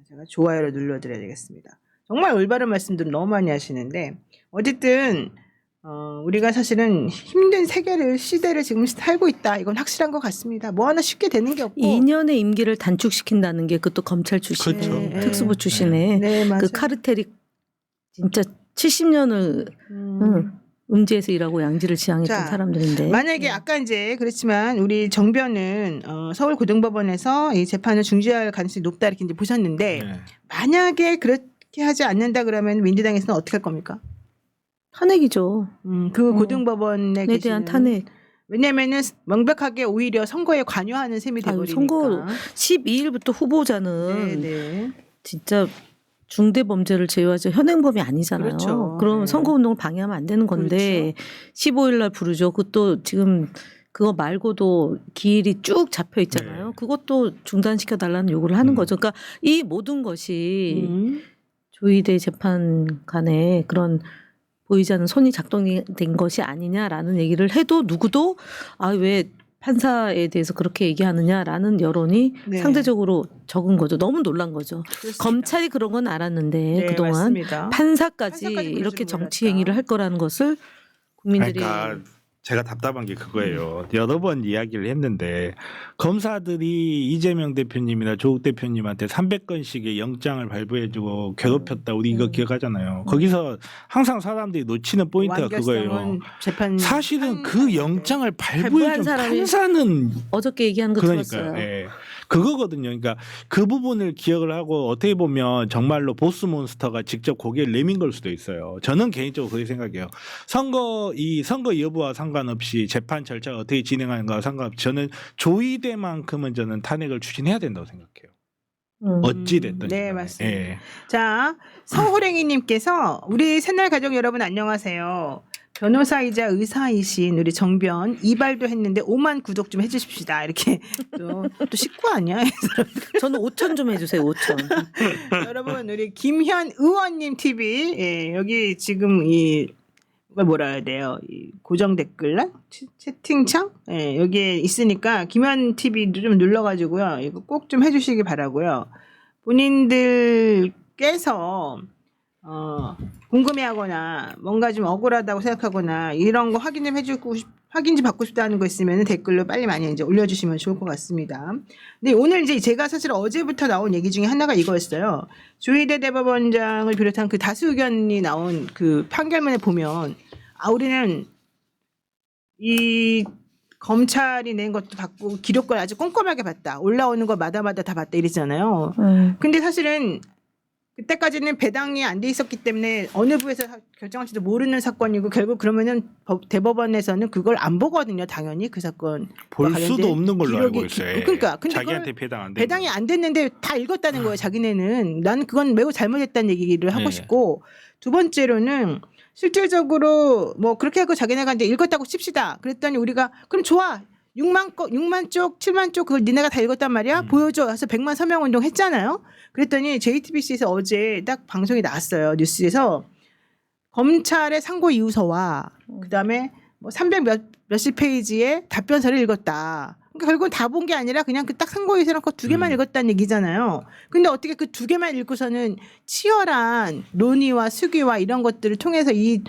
[SPEAKER 1] 제가 좋아요를 눌러드려야 되겠습니다. 정말 올바른 말씀들을 너무 많이 하시는데 어쨌든 우리가 사실은 힘든 시대를 지금 살고 있다. 이건 확실한 것 같습니다. 뭐 하나 쉽게 되는 게 없고
[SPEAKER 3] 2년의 임기를 단축시킨다는 게 그것도 검찰 출신의
[SPEAKER 2] 그렇죠.
[SPEAKER 3] 특수부 출신의
[SPEAKER 1] 네, 맞아요.
[SPEAKER 3] 그 카르텔이 진짜 70년을 음지에서 일하고 양지를 지향했던
[SPEAKER 1] 자,
[SPEAKER 3] 사람들인데
[SPEAKER 1] 만약에 아까 이제 그렇지만 우리 정변은 서울고등법원에서 이 재판을 중지할 가능성이 높다 이렇게 이제 보셨는데
[SPEAKER 2] 네.
[SPEAKER 1] 만약에 그렇게 하지 않는다 그러면 민주당에서는 어떻게 할 겁니까?
[SPEAKER 3] 탄핵이죠.
[SPEAKER 1] 그 고등법원에
[SPEAKER 3] 에 대한
[SPEAKER 1] 계시는
[SPEAKER 3] 탄핵.
[SPEAKER 1] 왜냐면은 명백하게 오히려 선거에 관여하는 셈이
[SPEAKER 3] 아유,
[SPEAKER 1] 돼버리니까.
[SPEAKER 3] 선거 12일부터 후보자는
[SPEAKER 1] 네.
[SPEAKER 3] 진짜 중대 범죄를 제외하죠. 현행범이 아니잖아요.
[SPEAKER 1] 그렇죠.
[SPEAKER 3] 그럼
[SPEAKER 1] 네.
[SPEAKER 3] 선거 운동을 방해하면 안 되는 건데
[SPEAKER 1] 그렇죠.
[SPEAKER 3] 15일 날 부르죠. 그것도 지금 그거 말고도 기일이 쭉 잡혀 있잖아요.
[SPEAKER 2] 네.
[SPEAKER 3] 그것도 중단시켜 달라는 요구를 하는 거죠. 그러니까 이 모든 것이 조희대 재판관의 그런 보이지 않는 손이 작동된 것이 아니냐라는 얘기를 해도 누구도 왜 판사에 대해서 그렇게 얘기하느냐라는 여론이
[SPEAKER 1] 네.
[SPEAKER 3] 상대적으로 적은 거죠. 너무 놀란 거죠.
[SPEAKER 1] 그렇습니다.
[SPEAKER 3] 검찰이 그런 건 알았는데
[SPEAKER 1] 네,
[SPEAKER 3] 그동안
[SPEAKER 1] 맞습니다.
[SPEAKER 3] 판사까지
[SPEAKER 1] 판사까지 그럴
[SPEAKER 3] 이렇게
[SPEAKER 1] 줄은
[SPEAKER 3] 정치
[SPEAKER 1] 몰랐다.
[SPEAKER 3] 행위를 할 거라는 것을 국민들이
[SPEAKER 2] 그러니까 제가 답답한 게 그거예요. 여러 번 이야기를 했는데 검사들이 이재명 대표님이나 조국 대표님한테 300건씩의 영장을 발부해주고 괴롭혔다. 우리 이거 기억하잖아요. 거기서 항상 사람들이 놓치는 포인트가 그거예요.
[SPEAKER 1] 완결성은 재판
[SPEAKER 2] 사실은 그 영장을
[SPEAKER 3] 발부한
[SPEAKER 2] 발부해준
[SPEAKER 3] 사람이
[SPEAKER 2] 판사는
[SPEAKER 3] 어저께 얘기하는 거
[SPEAKER 2] 그러니까요.
[SPEAKER 3] 들었어요.
[SPEAKER 2] 예. 그거거든요. 그러니까 그 부분을 기억을 하고 어떻게 보면 정말로 보스 몬스터가 직접 고개를 내민 걸 수도 있어요. 저는 개인적으로 그렇게 생각해요. 선거 여부와 상관없이 재판 절차가 어떻게 진행하는가와 상관없이 저는 조의대만큼은 저는 탄핵을 추진해야 된다고 생각해요. 어찌 됐든.
[SPEAKER 1] 네, 맞습니다.
[SPEAKER 2] 예.
[SPEAKER 1] 자, 서호랭이님께서 우리 새날 가족 여러분 안녕하세요. 변호사이자 의사이신 우리 정변 이발도 했는데 5만 구독 좀 해주십시다. 이렇게 또 식구 아니야?
[SPEAKER 3] 저는 5천 좀 해주세요. 5천.
[SPEAKER 1] 여러분 우리 김현 의원님 TV 여기 지금 이걸 뭐라 해야 돼요? 이 고정 댓글란 채팅창 여기에 있으니까 김현 TV도 좀 눌러가지고요. 이거 꼭 좀 해주시기 바라고요. 본인들께서 궁금해하거나 뭔가 좀 억울하다고 생각하거나 이런 거 확인 좀 확인 좀 받고 싶다는 거 있으면 댓글로 빨리 많이 이제 올려주시면 좋을 것 같습니다. 근데 오늘 이제 제가 사실 어제부터 나온 얘기 중에 하나가 이거였어요. 조희대 대법원장을 비롯한 그 다수 의견이 나온 그 판결문에 보면 우리는 이 검찰이 낸 것도 받고 기록걸 아주 꼼꼼하게 봤다. 올라오는 거 마다마다 다 봤다 이랬잖아요. 근데 사실은 그때까지는 배당이 안 돼 있었기 때문에 어느 부에서 결정할지도 모르는 사건이고 결국 그러면은 대법원에서는 그걸 안 보거든요. 당연히 그 사건
[SPEAKER 2] 볼 수도 없는 걸로 알고
[SPEAKER 1] 기록이-
[SPEAKER 2] 있어요.
[SPEAKER 1] 그러니까 근데
[SPEAKER 2] 자기한테
[SPEAKER 1] 그걸
[SPEAKER 2] 배당 안 돼.
[SPEAKER 1] 배당이 안 됐는데 다 읽었다는 거예요. 자기네는 나는 그건 매우 잘못했다는 얘기를 하고
[SPEAKER 2] 네.
[SPEAKER 1] 싶고 두 번째로는 실질적으로 뭐 그렇게 하고 자기네가 이제 읽었다고 칩시다. 그랬더니 우리가 그럼 좋아. 6만 쪽, 7만 쪽 그걸 니네가 다 읽었단 말이야. 보여줘. 그래서 100만 서명 운동 했잖아요. 그랬더니 JTBC에서 어제 딱 방송이 나왔어요. 뉴스에서 검찰의 상고 이유서와 그다음에 뭐 300 몇십 페이지의 답변서를 읽었다. 그러니까 결국은 다 본 게 아니라 그냥 그 딱 상고 이유서 놓고 두 개만 읽었다는 얘기잖아요. 근데 어떻게 그 두 개만 읽고서는 치열한 논의와 수기와 이런 것들을 통해서 이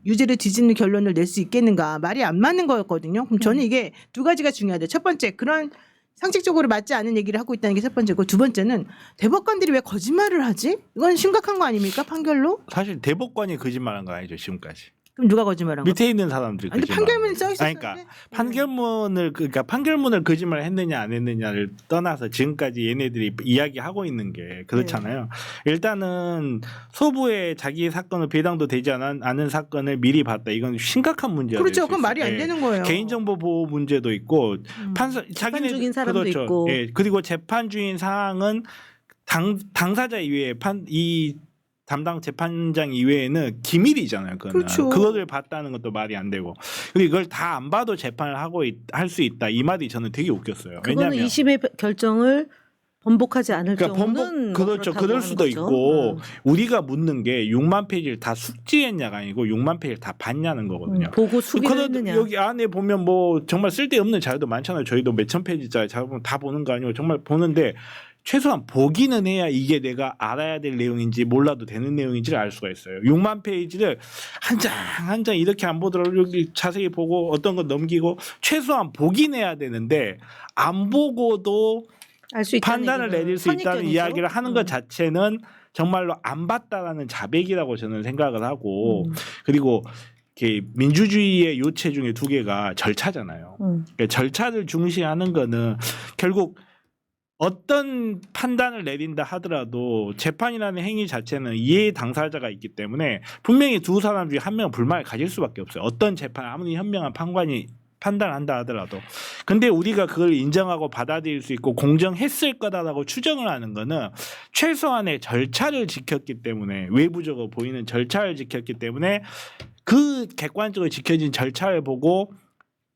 [SPEAKER 1] 유죄를 뒤집는 결론을 낼 수 있겠는가. 말이 안 맞는 거였거든요. 그럼 저는 이게 두 가지가 중요하죠. 첫 번째 그런 상식적으로 맞지 않은 얘기를 하고 있다는 게 첫 번째고 두 번째는 대법관들이 왜 거짓말을 하지? 이건 심각한 거 아닙니까? 판결로?
[SPEAKER 2] 사실 대법관이 거짓말한 거 아니죠 지금까지.
[SPEAKER 1] 그럼 누가 거짓말한 거?
[SPEAKER 2] 밑에 있는 사람들이
[SPEAKER 1] 근데
[SPEAKER 2] 거짓말한
[SPEAKER 1] 판결문에
[SPEAKER 2] 거죠.
[SPEAKER 1] 써 있었는데.
[SPEAKER 2] 그러니까 판결문을 거짓말 했느냐 안 했느냐를 떠나서 지금까지 얘네들이 이야기하고 있는 게 그렇잖아요. 일단은 소부에 자기 사건을 배당도 되지 않은 사건을 미리 봤다. 이건 심각한 문제가
[SPEAKER 1] 그렇죠.
[SPEAKER 2] 될 수
[SPEAKER 1] 그건 말이 안
[SPEAKER 2] 있어요.
[SPEAKER 1] 되는 거예요.
[SPEAKER 2] 개인정보 보호 문제도 있고
[SPEAKER 3] 재판 중인 사람도
[SPEAKER 2] 그렇죠.
[SPEAKER 3] 있고.
[SPEAKER 2] 예. 그리고 재판 중인 사항은 당사자 이외에 이 담당 재판장 이외에는 기밀이잖아요. 그거는.
[SPEAKER 1] 그렇죠.
[SPEAKER 2] 그거를 봤다는 것도 말이 안 되고. 그리고 이걸 다 안 봐도 재판을 할 수 있다. 이 말이 저는 되게 웃겼어요.
[SPEAKER 3] 그거는
[SPEAKER 2] 왜냐하면
[SPEAKER 3] 2심의 결정을 번복하지 않을
[SPEAKER 2] 그러니까
[SPEAKER 3] 경우는 뭐
[SPEAKER 2] 그렇죠.
[SPEAKER 3] 그렇다고
[SPEAKER 2] 그럴
[SPEAKER 3] 하는
[SPEAKER 2] 수도
[SPEAKER 3] 거죠.
[SPEAKER 2] 있고 우리가 묻는 게 6만 페이지를 다 숙지했냐가 아니고 6만 페이지를 다 봤냐는 거거든요.
[SPEAKER 3] 보고 수기를 했느냐.
[SPEAKER 2] 여기 안에 보면 뭐 정말 쓸데없는 자료도 많잖아요. 저희도 몇천 페이지짜리 자료 다 보는 거 아니고 정말 보는데 최소한 보기는 해야 이게 내가 알아야 될 내용인지 몰라도 되는 내용인지를 알 수가 있어요. 6만 페이지를 한 장 한 장 이렇게 안 보더라도 여기 자세히 보고 어떤 건 넘기고 최소한 보긴 해야 되는데 안 보고도
[SPEAKER 3] 알 수 있다는
[SPEAKER 2] 판단을
[SPEAKER 3] 얘기는
[SPEAKER 2] 내릴 수 있다는
[SPEAKER 3] 선입견이죠.
[SPEAKER 2] 이야기를 하는 것 자체는 정말로 안 봤다라는 자백이라고 저는 생각을 하고 그리고 이렇게 민주주의의 요체 중에 두 개가 절차잖아요. 그러니까 절차를 중시하는 거는 결국 어떤 판단을 내린다 하더라도 재판이라는 행위 자체는 이해 당사자가 있기 때문에 분명히 두 사람 중에 한 명은 불만을 가질 수밖에 없어요. 어떤 재판 아무리 현명한 판관이 판단한다 하더라도. 근데 우리가 그걸 인정하고 받아들일 수 있고 공정했을 거다라고 추정을 하는 거는 최소한의 절차를 지켰기 때문에 외부적으로 보이는 절차를 지켰기 때문에 그 객관적으로 지켜진 절차를 보고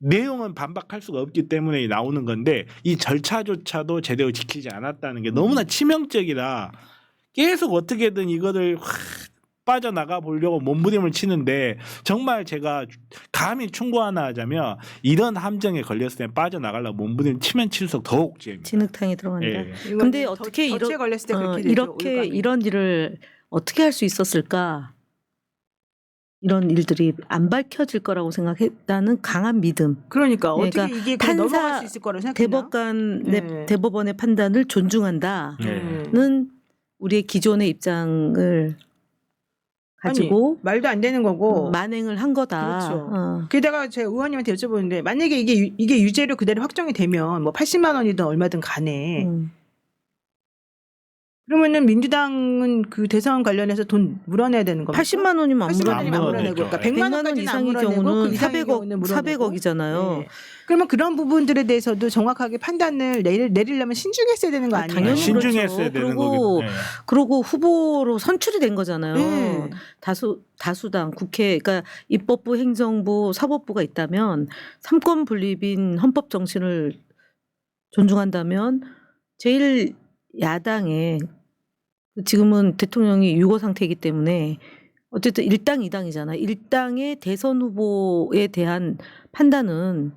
[SPEAKER 2] 내용은 반박할 수가 없기 때문에 나오는 건데 이 절차조차도 제대로 지키지 않았다는 게 너무나 치명적이라 계속 어떻게든 이거를 빠져나가 보려고 몸부림을 치는데 정말 제가 감히 충고 하나 하자면 이런 함정에 걸렸을 때 빠져나가려고 몸부림 치면 칠수록 더 옥죄입니다.
[SPEAKER 3] 진흙탕에 들어간다.
[SPEAKER 2] 예.
[SPEAKER 3] 근데 어떻게
[SPEAKER 1] 덫에 걸렸을 때 그렇게 되죠,
[SPEAKER 3] 이렇게
[SPEAKER 1] 올감이.
[SPEAKER 3] 이런 일을 어떻게 할 수 있었을까? 이런 일들이 안 밝혀질 거라고 생각했다는 강한 믿음.
[SPEAKER 1] 그러니까 어떻게
[SPEAKER 3] 그러니까
[SPEAKER 1] 이게
[SPEAKER 3] 판사,
[SPEAKER 1] 넘어갈 수 있을 거라고 생각했나? 네.
[SPEAKER 3] 대법원의 판단을 존중한다는
[SPEAKER 2] 네.
[SPEAKER 3] 우리의 기존의 입장을 가지고
[SPEAKER 1] 말도 안 되는 거고.
[SPEAKER 3] 만행을 한 거다.
[SPEAKER 1] 그렇죠. 게다가 제가 의원님한테 여쭤보는데 만약에 이게 유죄로 그대로 확정이 되면 뭐 80만 원이든 얼마든 간에 그러면은 민주당은 그 대선 관련해서 돈 물어내야 되는 겁니까?
[SPEAKER 3] 80만 원이면 안
[SPEAKER 1] 80만
[SPEAKER 3] 물어내고
[SPEAKER 1] 원이면 안 물어내고 그러니까 100만
[SPEAKER 3] 100만 원
[SPEAKER 1] 원까지는 안
[SPEAKER 3] 이상의
[SPEAKER 1] 물어내고
[SPEAKER 3] 경우는
[SPEAKER 1] 그 이상의 경우는 물어내고.
[SPEAKER 3] 400억이잖아요.
[SPEAKER 1] 네. 그러면 그런 부분들에 대해서도 정확하게 판단을 내리려면 신중했어야 되는 거 아니에요?
[SPEAKER 3] 당연히
[SPEAKER 2] 신중했어야
[SPEAKER 3] 그렇죠.
[SPEAKER 2] 되는
[SPEAKER 3] 그리고
[SPEAKER 2] 거고.
[SPEAKER 3] 그리고 후보로 선출이 된 거잖아요.
[SPEAKER 1] 네.
[SPEAKER 3] 다수당 국회, 그러니까 입법부, 행정부, 사법부가 있다면 삼권 분립인 헌법 정신을 존중한다면 제일 야당에 지금은 대통령이 유고 상태이기 때문에 어쨌든 1당 2당이잖아. 1당의 대선 후보에 대한 판단은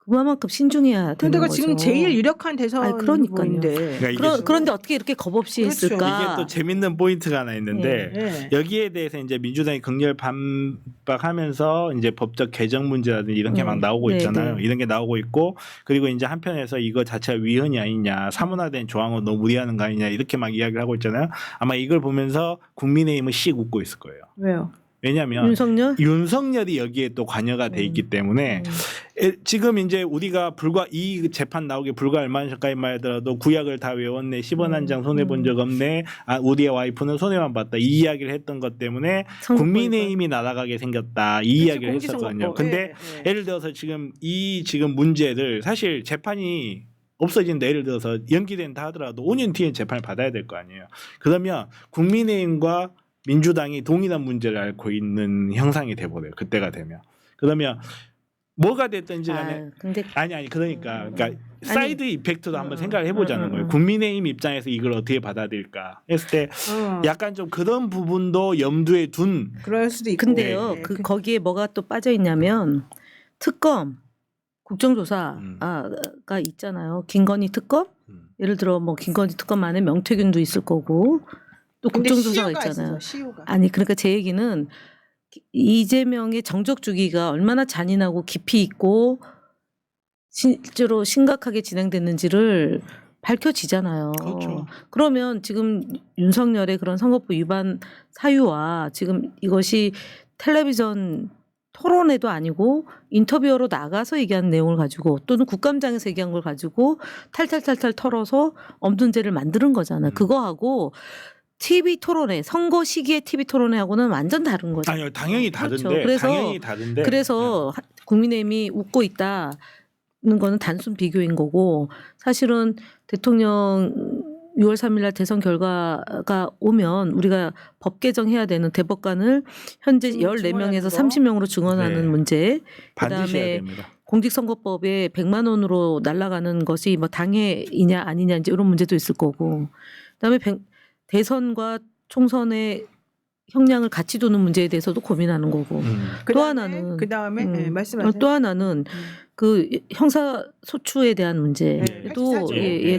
[SPEAKER 3] 그만큼 신중해야 되는
[SPEAKER 1] 그런데가
[SPEAKER 3] 거죠.
[SPEAKER 1] 지금 제일 유력한 대선
[SPEAKER 3] 아니, 그러니까요.
[SPEAKER 1] 후보인데.
[SPEAKER 2] 그러니까 이게
[SPEAKER 3] 그런데 어떻게 이렇게 겁없이
[SPEAKER 1] 그렇죠.
[SPEAKER 3] 했을까?
[SPEAKER 2] 이게 또 재밌는 포인트가 하나 있는데
[SPEAKER 1] 네.
[SPEAKER 2] 여기에 대해서 이제 민주당이 극렬 반박하면서 이제 법적 개정 문제라든지 이런 게 막 나오고
[SPEAKER 3] 네,
[SPEAKER 2] 있잖아요.
[SPEAKER 3] 네.
[SPEAKER 2] 이런 게 나오고 있고 그리고 이제 한편에서 이거 자체가 위헌이 아니냐, 사문화된 조항을 너무 무리하는 거 아니냐 이렇게 막 이야기를 하고 있잖아요. 아마 이걸 보면서 국민의힘은 씩 웃고 있을 거예요.
[SPEAKER 1] 왜요?
[SPEAKER 2] 왜냐하면 윤석열이 여기에 또 관여가 돼 있기 때문에 지금 이제 우리가 불과 이 재판 나오기 불과 얼마 전까지만 하더라도 구약을 다 외웠네, 10원 한 장 손해 본 적 없네, 우리의 와이프는 손해만 봤다 이 이야기를 했던 것 때문에 국민의힘이 날아가게 생겼다 이 이야기를 했었거든요. 근데 예를 들어서 지금 문제를 사실 재판이 없어진다 예를 들어서 연기된다 하더라도 5년 뒤에 재판을 받아야 될 거 아니에요. 그러면 국민의힘과 민주당이 동일한 문제를 앓고 있는 형상이 돼버려요. 그때가 되면. 그러면 뭐가 됐든지 간에 그러니까 사이드 이펙트도 한번 생각을 해보자는 거예요. 국민의힘 입장에서 이걸 어떻게 받아들일까 했을 때 약간 좀 그런 부분도 염두에 둔.
[SPEAKER 1] 그럴 수도 있고.
[SPEAKER 3] 근데요. 거기에 뭐가 또 빠져 있냐면 특검 국정조사가 있잖아요. 김건희 특검? 예를 들어 뭐 김건희 특검 안에 명태균도 있을 거고 또 국정조사가 있잖아요. 아니 그러니까 제 얘기는 이재명의 정적 주기가 얼마나 잔인하고 깊이 있고 실제로 심각하게 진행됐는지를 밝혀지잖아요.
[SPEAKER 2] 그렇죠.
[SPEAKER 3] 그러면 지금 윤석열의 그런 선거법 위반 사유와 지금 이것이 텔레비전 토론회도 아니고 인터뷰어로 나가서 얘기한 내용을 가지고 또는 국감장에서 얘기한 걸 가지고 탈탈탈탈 털어서 없는 죄를 만드는 거잖아요. 그거하고 TV 토론회, 선거 시기의 TV 토론회하고는 완전 다른 거죠.
[SPEAKER 2] 아니요, 당연히 다른데.
[SPEAKER 3] 그렇죠. 그래서,
[SPEAKER 2] 당연히 다른데.
[SPEAKER 3] 그래서 국민의힘이 웃고 있다는 거는 단순 비교인 거고 사실은 대통령 6월 3일 날 대선 결과가 오면 우리가 법 개정해야 되는 대법관을 현재 14명에서 30명으로 증원하는 문제.
[SPEAKER 2] 반드시 해야
[SPEAKER 3] 그다음에
[SPEAKER 2] 됩니다.
[SPEAKER 3] 공직선거법에 100만 원으로 날아가는 것이 뭐 당해이냐 아니냐 이제 이런 문제도 있을 거고. 그다음에 대선과 총선의 형량을 같이 두는 문제에 대해서도 고민하는 거고. 또 하나는
[SPEAKER 1] 그다음에 말씀하세요.
[SPEAKER 3] 또 하나는 그 형사 소추에 대한 문제도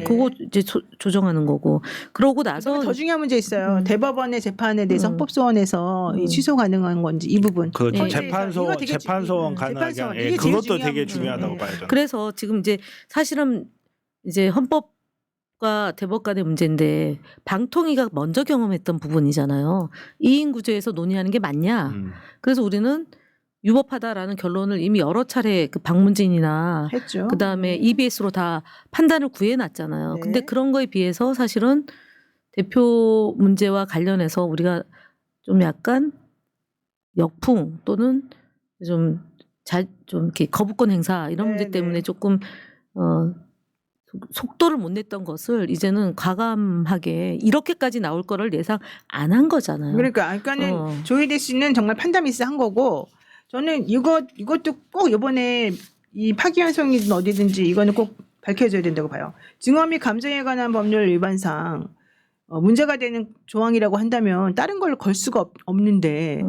[SPEAKER 3] 그거 이제 조정하는 거고. 그러고 나서
[SPEAKER 1] 더 중요한 문제 있어요. 대법원의 재판에 대해서 헌법소원에서 취소 가능한 건지 이 부분.
[SPEAKER 2] 그렇죠. 재판소원 가능하게 그것도 되게 중요하다고 봐야죠.
[SPEAKER 3] 그래서 지금 이제 사실은 이제 헌법과 대법 간의 문제인데 방통위가 먼저 경험했던 부분이잖아요. 2인 구조에서 논의하는 게 맞냐. 그래서 우리는 유법하다라는 결론을 이미 여러 차례 그 방문진이나
[SPEAKER 1] 했죠.
[SPEAKER 3] 그다음에 EBS로 다 판단을 구해놨잖아요.
[SPEAKER 1] 네.
[SPEAKER 3] 근데 그런 거에 비해서 사실은 대표 문제와 관련해서 우리가 좀 약간 역풍 또는 좀 이렇게 거부권 행사 이런 문제 때문에 조금 속도를 못 냈던 것을 이제는 과감하게 이렇게까지 나올 거를 예상 안 한 거잖아요.
[SPEAKER 1] 그러니까는 조희대 씨는 정말 판단 미스한 거고 저는 이것도 꼭 이번에 이 파기환송이든 어디든지 이거는 꼭 밝혀져야 된다고 봐요. 증언 및 감정에 관한 법률 위반상 문제가 되는 조항이라고 한다면 다른 걸 걸 수가 없는데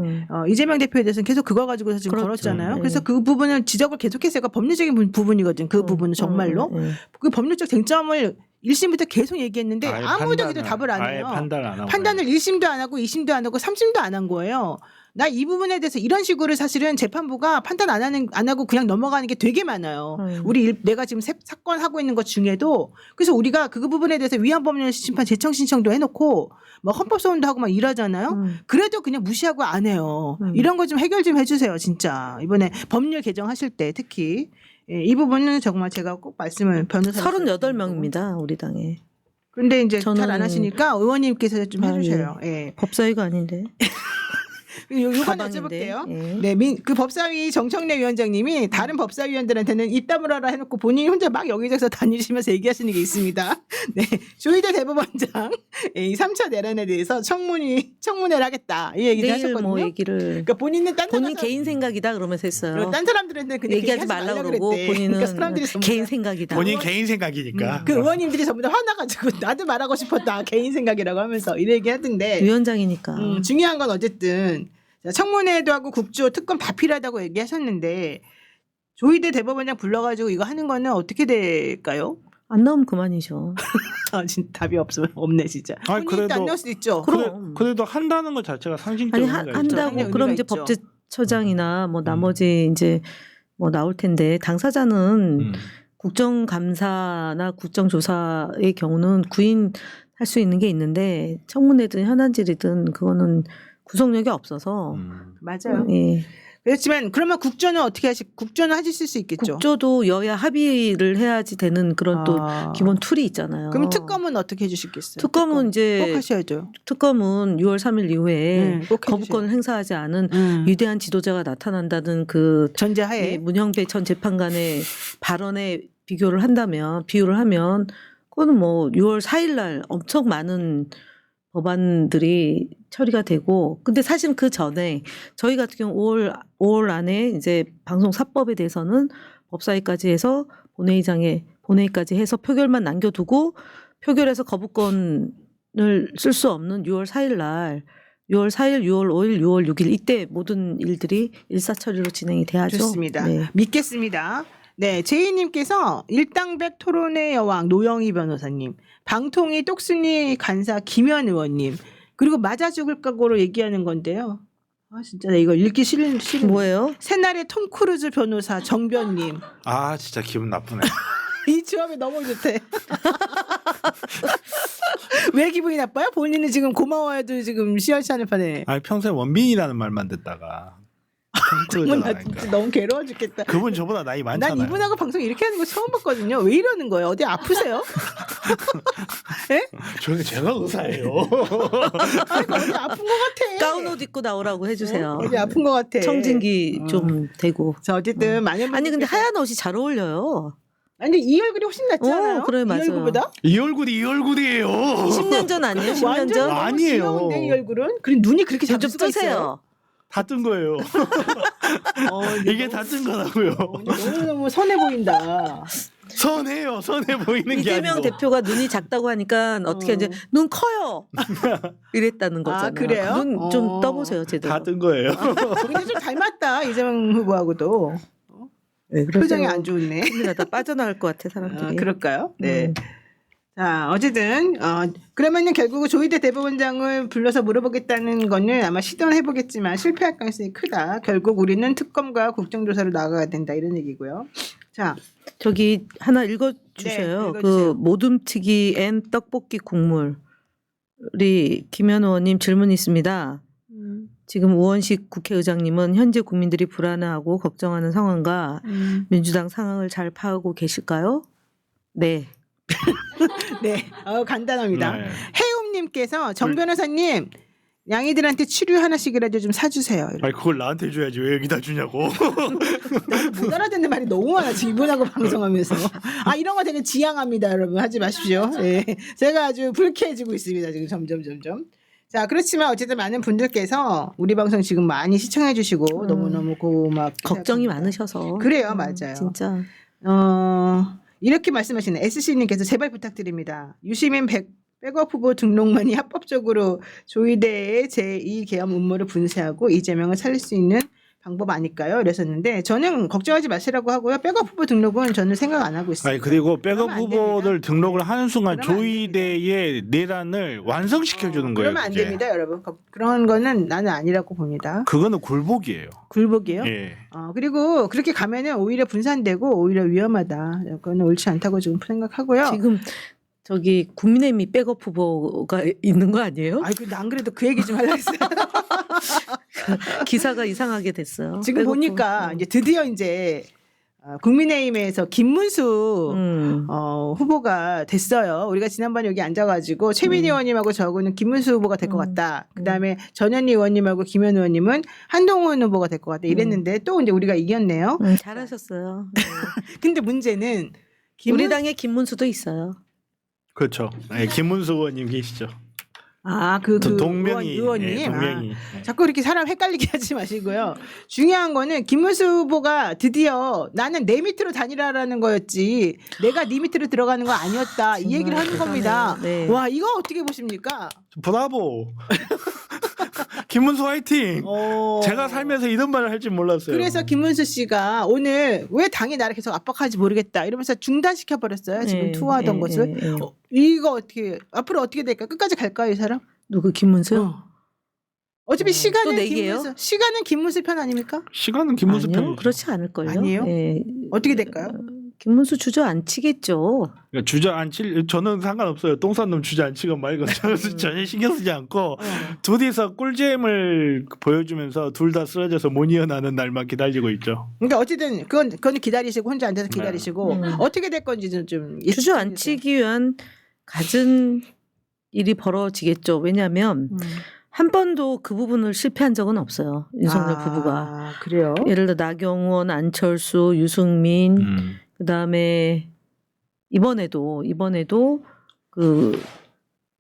[SPEAKER 1] 이재명 대표에 대해서는 계속 그거 가지고서 지금
[SPEAKER 3] 그렇죠.
[SPEAKER 1] 걸었잖아요.
[SPEAKER 3] 네.
[SPEAKER 1] 그래서 그 부분을 지적을 계속해서 법률적인 부분이거든. 그 부분은 정말로 그 법률적 쟁점을 1심부터 계속 얘기했는데
[SPEAKER 2] 아예
[SPEAKER 1] 아무도
[SPEAKER 2] 판단을-
[SPEAKER 1] 답을 안
[SPEAKER 2] 아예
[SPEAKER 1] 해요.
[SPEAKER 2] 판단을 안 하고
[SPEAKER 1] 판단을 1심도 안 하고 2심도 안 하고 3심도 안 한 거예요. 나 이 부분에 대해서 이런 식으로 사실은 재판부가 판단 안 하고 그냥 넘어가는 게 되게 많아요. 내가 지금 사건 하고 있는 것 중에도 그래서 우리가 그 부분에 대해서 위헌법률 심판 재청 신청도 해놓고 뭐 헌법소원도 하고 막 이러잖아요. 그래도 그냥 무시하고 안 해요. 이런 거 좀 해결 좀 해주세요, 진짜. 이번에 법률 개정하실 때 특히 이 부분은 정말 제가 꼭 말씀을 변호사
[SPEAKER 3] 38명입니다. 우리 당에.
[SPEAKER 1] 근데 이제
[SPEAKER 3] 저는-
[SPEAKER 1] 잘 안 하시니까 의원님께서 좀 해주세요. 예.
[SPEAKER 3] 법사위가 아닌데.
[SPEAKER 1] 요건
[SPEAKER 3] 가방인데.
[SPEAKER 1] 여쭤볼게요.
[SPEAKER 3] 예.
[SPEAKER 1] 네, 그 법사위 정청래 위원장님이 다른 법사위원들한테는 입 다물어라 해놓고 본인이 혼자 막 여기저기서 다니시면서 얘기하시는 게 있습니다. 네, 조희대 대법원장 이 3차 내란에 대해서 청문회를 하겠다 이 얘기를
[SPEAKER 3] 내일
[SPEAKER 1] 하셨거든요.
[SPEAKER 3] 뭐 얘기를
[SPEAKER 1] 그러니까 본인은 딴
[SPEAKER 3] 본인
[SPEAKER 1] 나라에서-
[SPEAKER 3] 개인 생각이다 그러면서 했어요.
[SPEAKER 1] 딴 사람들한테 그냥
[SPEAKER 3] 얘기하지 말라고 그러고
[SPEAKER 1] 그랬대.
[SPEAKER 3] 본인은
[SPEAKER 1] 그러니까 사람들이 전부
[SPEAKER 3] 개인
[SPEAKER 1] 다
[SPEAKER 3] 생각이다.
[SPEAKER 2] 본인 개인 생각이니까.
[SPEAKER 1] 그 의원님들이 전부 다 화나가지고 나도 말하고 싶었다 개인 생각이라고 하면서 이 얘기 하던데
[SPEAKER 3] 위원장이니까.
[SPEAKER 1] 중요한 건 어쨌든 자, 청문회도 하고 국조 특검 다 필요하다고 얘기하셨는데 조희대 대법원장 불러가지고 이거 하는 거는 어떻게 될까요?
[SPEAKER 3] 안 나오면 그만이죠.
[SPEAKER 1] 진짜 답이 없네 진짜.
[SPEAKER 2] 아니,
[SPEAKER 1] 본인도
[SPEAKER 2] 그래도-
[SPEAKER 1] 안 나올 수도 있죠.
[SPEAKER 3] 그럼.
[SPEAKER 2] 그래도 한다는 것 자체가 상징적인
[SPEAKER 3] 아니
[SPEAKER 2] 의미가 있죠.
[SPEAKER 3] 한다고
[SPEAKER 1] 의미가
[SPEAKER 3] 그럼 이제
[SPEAKER 1] 있죠.
[SPEAKER 3] 법제처장이나 뭐 나머지 이제 뭐 나올 텐데 당사자는 국정감사나 국정조사의 경우는 구인할 수 있는 게 있는데 청문회든 현안질이든 그거는 구속력이 없어서
[SPEAKER 1] 맞아요.
[SPEAKER 3] 예.
[SPEAKER 1] 그렇지만 그러면 국조는 어떻게 국조는 하실 수 있겠죠.
[SPEAKER 3] 국조도 여야 합의를 해야지 되는 그런 또
[SPEAKER 1] 아.
[SPEAKER 3] 기본 툴이 있잖아요.
[SPEAKER 1] 그럼 특검은 어떻게 해주시겠어요?
[SPEAKER 3] 특검은
[SPEAKER 1] 꼭
[SPEAKER 3] 이제
[SPEAKER 1] 하셔야죠.
[SPEAKER 3] 특검은 6월 3일 이후에
[SPEAKER 1] 꼭
[SPEAKER 3] 거부권을 행사하지 않은
[SPEAKER 1] 해주셔야.
[SPEAKER 3] 위대한 지도자가 나타난다는 그
[SPEAKER 1] 전제하에
[SPEAKER 3] 예, 문형배 전 재판관의 발언에 비유를 하면 그거는 뭐 6월 4일 날 엄청 많은 법안들이 처리가 되고 근데 사실은 그 전에 저희 같은 경우 5월 안에 이제 방송사법에 대해서는 법사위까지 해서 본회의까지 해서 표결만 남겨두고 표결해서 거부권을 쓸 수 없는 6월 4일 날 6월 4일, 6월 5일, 6월 6일 이때 모든 일들이 일사처리로 진행이 돼야죠.
[SPEAKER 1] 좋습니다.
[SPEAKER 3] 네.
[SPEAKER 1] 믿겠습니다. 네, 제이님께서 일당백 토론의 여왕 노영희 변호사님, 방통위 똑순이 간사 김현 의원님, 그리고 맞아 죽을 각오로 얘기하는 건데요. 아 진짜 나 이거 읽기 싫은.
[SPEAKER 3] 뭐예요?
[SPEAKER 1] 새날의 톰 크루즈 변호사 정변님.
[SPEAKER 2] 아 진짜 기분 나쁘네.
[SPEAKER 1] 이 조합이 너무 좋대. 왜 기분이 나빠요? 본인은 지금 고마워해도 지금 시원치 않을 판에.
[SPEAKER 2] 아니 평소에 원빈이라는 말만 듣다가
[SPEAKER 1] 정말 나 진짜 너무 괴로워 죽겠다.
[SPEAKER 2] 그분 저보다 나이 많잖아요.
[SPEAKER 1] 난 이분하고 방송 이렇게 하는 거 처음 봤거든요. 왜 이러는 거예요? 어디 아프세요?
[SPEAKER 2] 저는 제가 의사예요.
[SPEAKER 1] 아니, 어디 아픈 것 같아.
[SPEAKER 3] 가운 옷 입고 나오라고 해주세요.
[SPEAKER 1] 어디 아픈 것 같아.
[SPEAKER 3] 청진기 좀 되고.
[SPEAKER 1] 자 어쨌든 많은
[SPEAKER 3] 아니 근데
[SPEAKER 1] 분들께서-
[SPEAKER 3] 하얀 옷이 잘 어울려요.
[SPEAKER 1] 아니 이 얼굴이 훨씬 낫지 않아요?
[SPEAKER 3] 그래,
[SPEAKER 1] 이
[SPEAKER 3] 맞아요.
[SPEAKER 1] 얼굴보다?
[SPEAKER 2] 이 얼굴이에요.
[SPEAKER 3] 10년 전 아니에요? 10년
[SPEAKER 1] 완전
[SPEAKER 3] 전?
[SPEAKER 1] 너무
[SPEAKER 2] 아니에요.
[SPEAKER 1] 귀여운데 이 얼굴은? 그리고 눈이 그렇게
[SPEAKER 3] 좀
[SPEAKER 1] 작을 수가 있어요?
[SPEAKER 3] 뜨세요.
[SPEAKER 2] 다 뜬 거예요. 이게 다 뜬 거라고요.
[SPEAKER 1] 너무너무 선해 보인다.
[SPEAKER 2] 선해요. 선해 보이는 게
[SPEAKER 3] 이재명
[SPEAKER 2] 아니고.
[SPEAKER 3] 대표가 눈이 작다고 하니까 어떻게 이제 눈 커요. 이랬다는 거잖아요.
[SPEAKER 1] 그래요?
[SPEAKER 3] 눈 좀 떠보세요 제대로.
[SPEAKER 2] 다 뜬 거예요.
[SPEAKER 1] 근데 좀 닮았다 이재명 후보하고도.
[SPEAKER 3] 왜 그러세요?
[SPEAKER 1] 표정이 안 좋네.
[SPEAKER 3] 큰일 다 빠져나갈 것 같아 사람들이.
[SPEAKER 1] 그럴까요? 네. 자, 어쨌든 그러면은 결국 조희대 대법원장을 불러서 물어보겠다는 거는 아마 시도는 해보겠지만 실패할 가능성이 크다. 결국 우리는 특검과 국정조사로 나가야 된다 이런 얘기고요. 자,
[SPEAKER 3] 저기 하나 읽어주셔요.
[SPEAKER 1] 네,
[SPEAKER 3] 그
[SPEAKER 1] 읽어주세요.
[SPEAKER 3] 모둠튀기 앤 떡볶이 국물이 김현 의원님 질문이 있습니다. 지금 우원식 국회의장님은 현재 국민들이 불안해하고 걱정하는 상황과 민주당 상황을 잘 파악하고 계실까요? 네.
[SPEAKER 1] 네, 간단합니다.
[SPEAKER 2] 네.
[SPEAKER 1] 해움님께서 정 변호사님 양이들한테 치료 하나씩이라도 좀 사주세요.
[SPEAKER 2] 아니 그걸 나한테 줘야지 왜 여기다 주냐고.
[SPEAKER 1] 못 알아듣는 말이 너무 많아 지금 이분하고 방송하면서. 이런 거 되게 지양합니다 여러분. 하지 마십시오. 예. 제가 아주 불쾌해지고 있습니다 지금 점점. 자, 그렇지만 어쨌든 많은 분들께서 우리 방송 지금 많이 시청해 주시고 너무너무 고맙게
[SPEAKER 3] 걱정이
[SPEAKER 1] 생각합니다.
[SPEAKER 3] 많으셔서.
[SPEAKER 1] 그래요, 맞아요.
[SPEAKER 3] 진짜.
[SPEAKER 1] 이렇게 말씀하시는 SC님께서 제발 부탁드립니다. 유시민 백업 후보 등록만이 합법적으로 조이대의 제2 계엄 음모를 분쇄하고 이재명을 살릴 수 있는 방법 아닐까요? 이랬었는데 저는 걱정하지 마시라고 하고요. 백업 후보 등록은 저는 생각 안 하고 있어요.
[SPEAKER 2] 아니 그리고 백업
[SPEAKER 1] 그러면 안
[SPEAKER 2] 후보들
[SPEAKER 1] 됩니다.
[SPEAKER 2] 등록을 하는 순간
[SPEAKER 1] 그러면 안
[SPEAKER 2] 조이대의 내란을 완성시켜 주는 거예요.
[SPEAKER 1] 그러면 안
[SPEAKER 2] 이제.
[SPEAKER 1] 됩니다, 여러분. 그런 거는 나는 아니라고 봅니다.
[SPEAKER 2] 그거는 굴복이에요.
[SPEAKER 1] 굴복이요?
[SPEAKER 2] 예.
[SPEAKER 1] 그리고 그렇게 가면은 오히려 분산되고 오히려 위험하다. 그거는 옳지 않다고 좀 생각하고요.
[SPEAKER 3] 지금 저기 국민의힘이 백업 후보가 있는 거 아니에요?
[SPEAKER 1] 아이고, 난 그래도 그 얘기 좀 하려고 했어요.
[SPEAKER 3] 기사가 이상하게 됐어요.
[SPEAKER 1] 지금
[SPEAKER 3] 백업
[SPEAKER 1] 보니까
[SPEAKER 3] 후보.
[SPEAKER 1] 이제 드디어 이제 국민의힘에서 김문수 후보가 됐어요. 우리가 지난번에 여기 앉아가지고 최민희 의원님하고 저하고는 김문수 후보가 될 것 같다. 그다음에 전현희 의원님하고 김현 의원님은 한동훈 후보가 될 것 같다. 이랬는데 또 이제 우리가 이겼네요.
[SPEAKER 3] 잘하셨어요. 네.
[SPEAKER 1] 근데 문제는
[SPEAKER 3] 우리 당에 김문수도 있어요.
[SPEAKER 2] 그렇죠. 예, 김문수 의원님 계시죠.
[SPEAKER 1] 그
[SPEAKER 2] 동명이
[SPEAKER 1] 의원님.
[SPEAKER 2] 예, 동명이.
[SPEAKER 1] 자꾸 이렇게 사람 헷갈리게 하지 마시고요. 중요한 거는 김문수 후보가 드디어 나는 내 밑으로 다니라라는 거였지 내가 네 밑으로 들어가는 거 아니었다. 이 얘기를 하는 겁니다.
[SPEAKER 3] 네.
[SPEAKER 1] 와, 이거 어떻게 보십니까?
[SPEAKER 2] 브라보. 김문수 화이팅. 제가 살면서 이런 말을 할 줄 몰랐어요.
[SPEAKER 1] 그래서 김문수 씨가 오늘 왜 당이 나를 계속 압박하지 모르겠다 이러면서 중단시켜 버렸어요. 지금 투어하던 것을. 이거 어떻게 앞으로 어떻게 될까? 끝까지 갈까요, 이 사람?
[SPEAKER 3] 누구 김문수요?
[SPEAKER 1] 어차피 시간은
[SPEAKER 3] 또 내기예요?
[SPEAKER 1] 시간은 김문수 편 아닙니까?
[SPEAKER 2] 시간은 김문수
[SPEAKER 3] 아니요,
[SPEAKER 2] 편이죠.
[SPEAKER 3] 그렇지 않을걸요.
[SPEAKER 1] 아니에요?
[SPEAKER 3] 예.
[SPEAKER 1] 어떻게 될까요?
[SPEAKER 3] 김문수 주저앉히겠죠.
[SPEAKER 2] 그러니까 주저앉힐 저는 상관없어요. 똥싼 놈 주저앉히건 말건 저는 전혀 신경 쓰지 않고 둘이서 꿀잼을 보여주면서 둘 다 쓰러져서 못 이어나는 날만 기다리고 있죠.
[SPEAKER 1] 그러니까 어쨌든 그건 기다리시고 혼자 앉아서 기다리시고 어떻게 될 건지는 좀
[SPEAKER 3] 주저앉히기 위한 갖은 일이 벌어지겠죠. 왜냐하면 한 번도 그 부분을 실패한 적은 없어요. 윤석열 부부가.
[SPEAKER 1] 그래요?
[SPEAKER 3] 예를 들어 나경원, 안철수, 유승민, 그다음에 이번에도 그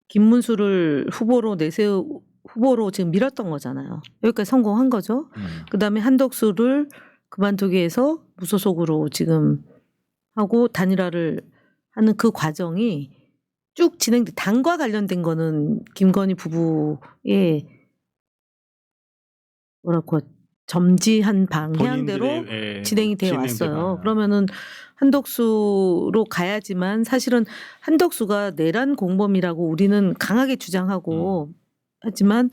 [SPEAKER 3] 김문수를 후보로 지금 밀었던 거잖아요. 여기까지 성공한 거죠. 그다음에 한덕수를 그만두기 위해서 무소속으로 지금 하고 단일화를 하는 그 과정이 쭉 진행돼. 당과 관련된 거는 김건희 부부의 뭐랄까 점지한 방향대로
[SPEAKER 2] 본인들의,
[SPEAKER 3] 진행이 되어 왔어요. 그러면은 한덕수로 가야지만 사실은 한덕수가 내란 공범이라고 우리는 강하게 주장하고 하지만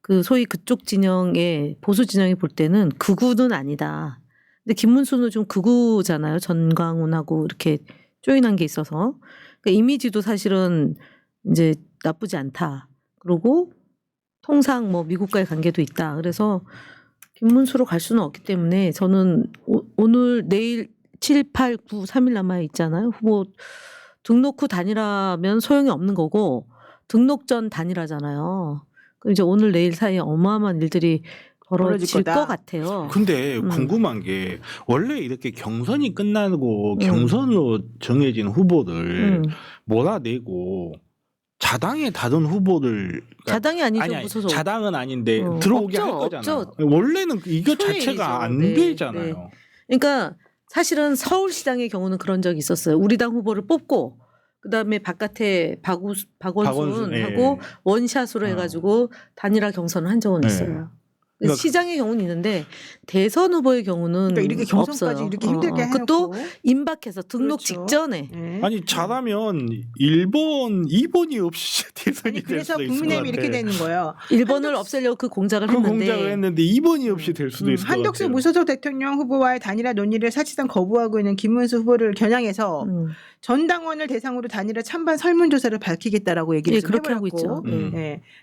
[SPEAKER 3] 그 소위 그쪽 진영의 보수 진영이 볼 때는 극우는 아니다. 근데 김문수는 좀 극우잖아요. 전광훈하고 이렇게 조인한 게 있어서 그러니까 이미지도 사실은 이제 나쁘지 않다. 그리고 통상 뭐 미국과의 관계도 있다. 그래서 김문수로 갈 수는 없기 때문에 저는 오늘 내일 7, 8, 9, 3일 남아 있잖아요. 후보 등록 후 단일화면 소용이 없는 거고 등록 전 단일화잖아요. 그럼 이제 오늘 내일 사이에 어마어마한 일들이 벌어질 것 같아요.
[SPEAKER 2] 근데 궁금한 게 원래 이렇게 경선이 끝나고 경선으로 정해진 후보들 몰아내고 자당의 다른 후보들
[SPEAKER 3] 자당이 아니죠.
[SPEAKER 2] 아니,
[SPEAKER 3] 무소속.
[SPEAKER 2] 자당은 아닌데 들어오게 할 거잖아요. 원래는 이거 자체가 안 되잖아요.
[SPEAKER 3] 그러니까 사실은 서울시장의 경우는 그런 적이 있었어요. 우리 당 후보를 뽑고 그다음에 바깥에 박원순하고 원샷으로 해가지고 단일화 경선을 한 적은 있어요.
[SPEAKER 2] 그러니까
[SPEAKER 3] 시장의 경우는 있는데 대선 후보의 경우는
[SPEAKER 1] 그러니까 이렇게 경선까지
[SPEAKER 3] 없어요.
[SPEAKER 1] 이렇게 힘들게 해놓고
[SPEAKER 3] 그것도 임박해서 등록
[SPEAKER 1] 그렇죠.
[SPEAKER 3] 직전에.
[SPEAKER 2] 아니 잘하면 1번, 2번이 없이 대선이 될
[SPEAKER 1] 그래서
[SPEAKER 2] 수도 있을 것
[SPEAKER 1] 국민의힘이
[SPEAKER 2] 같아.
[SPEAKER 1] 이렇게 되는 거예요.
[SPEAKER 3] 1번을 없애려고 그 공작을 했는데
[SPEAKER 2] 2번이 없이 될 수도 있을 것 같아요.
[SPEAKER 1] 한덕수 무소속 대통령 후보와의 단일화 논의를 사실상 거부하고 있는 김문수 후보를 겨냥해서 전 당원을 대상으로 단일화 찬반 설문조사를 밝히겠다라고 얘기를 좀
[SPEAKER 3] 그렇게
[SPEAKER 1] 해버렸고
[SPEAKER 3] 하고 있죠.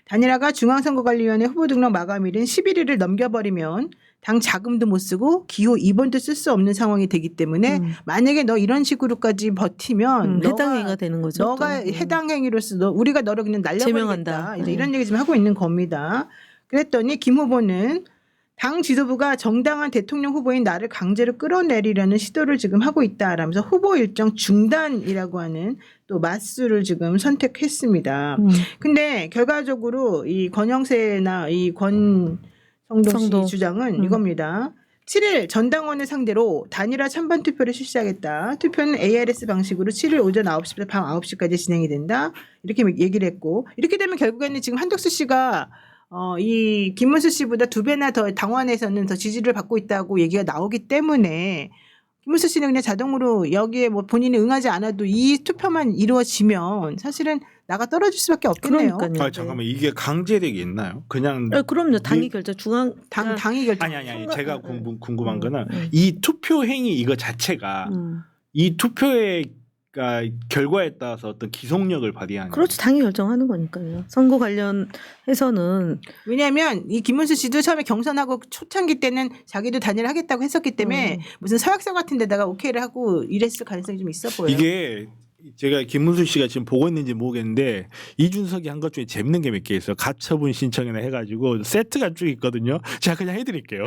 [SPEAKER 1] 단일화가 중앙선거관리위원회 후보 등록 마감일인 11일을 넘겨버리면 당 자금도 못 쓰고 기호 2번도 쓸 수 없는 상황이 되기 때문에 만약에 너 이런 식으로까지 버티면
[SPEAKER 3] 해당 행위가 되는 거죠.
[SPEAKER 1] 너가 해당 행위로서 우리가 너를 그냥 날려버리겠다.
[SPEAKER 3] 제명한다.
[SPEAKER 1] 이제 이런 얘기 지금 하고 있는 겁니다. 그랬더니 김 후보는 당 지도부가 정당한 대통령 후보인 나를 강제로 끌어내리려는 시도를 지금 하고 있다라면서 후보 일정 중단이라고 하는 또 맞수를 지금 선택했습니다. 근데 결과적으로 이 권영세나 이 권성동 씨 주장은 이겁니다. 7일 전당원을 상대로 단일화 찬반 투표를 실시하겠다. 투표는 ARS 방식으로 7일 오전 9시부터 밤 9시까지 진행이 된다. 이렇게 얘기를 했고, 이렇게 되면 결국에는 지금 한덕수 씨가 이 김문수 씨보다 2배나 더 당원에서는 더 지지를 받고 있다고 얘기가 나오기 때문에 김문수 씨는 그냥 자동으로 여기에 뭐 본인이 응하지 않아도 이 투표만 이루어지면 사실은 나가 떨어질 수밖에 없겠네요.
[SPEAKER 3] 그러니까요.
[SPEAKER 2] 아 잠깐만 이게 강제력이 있나요? 그냥
[SPEAKER 3] 그럼요. 당이 결정
[SPEAKER 1] 당이 결정.
[SPEAKER 2] 아니 제가 궁금한 거는 이 투표 행위 이거 자체가 이 투표의 결과에 따라서 어떤 기속력을 발휘하는
[SPEAKER 3] 그렇죠. 당이 결정하는 거니까요. 선거 관련해서는
[SPEAKER 1] 왜냐하면 이 김문수 씨도 처음에 경선하고 초창기 때는 자기도 단일을 하겠다고 했었기 때문에 무슨 서약서 같은 데다가 오케이를 하고 이랬을 가능성이 좀 있어 보여요.
[SPEAKER 2] 이게 제가 김문수 씨가 지금 보고 있는지 모르겠는데 이준석이 한 것 중에 재밌는 게 몇 개 있어요. 가처분 신청이나 해가지고 세트가 쭉 있거든요. 제가 그냥 해드릴게요.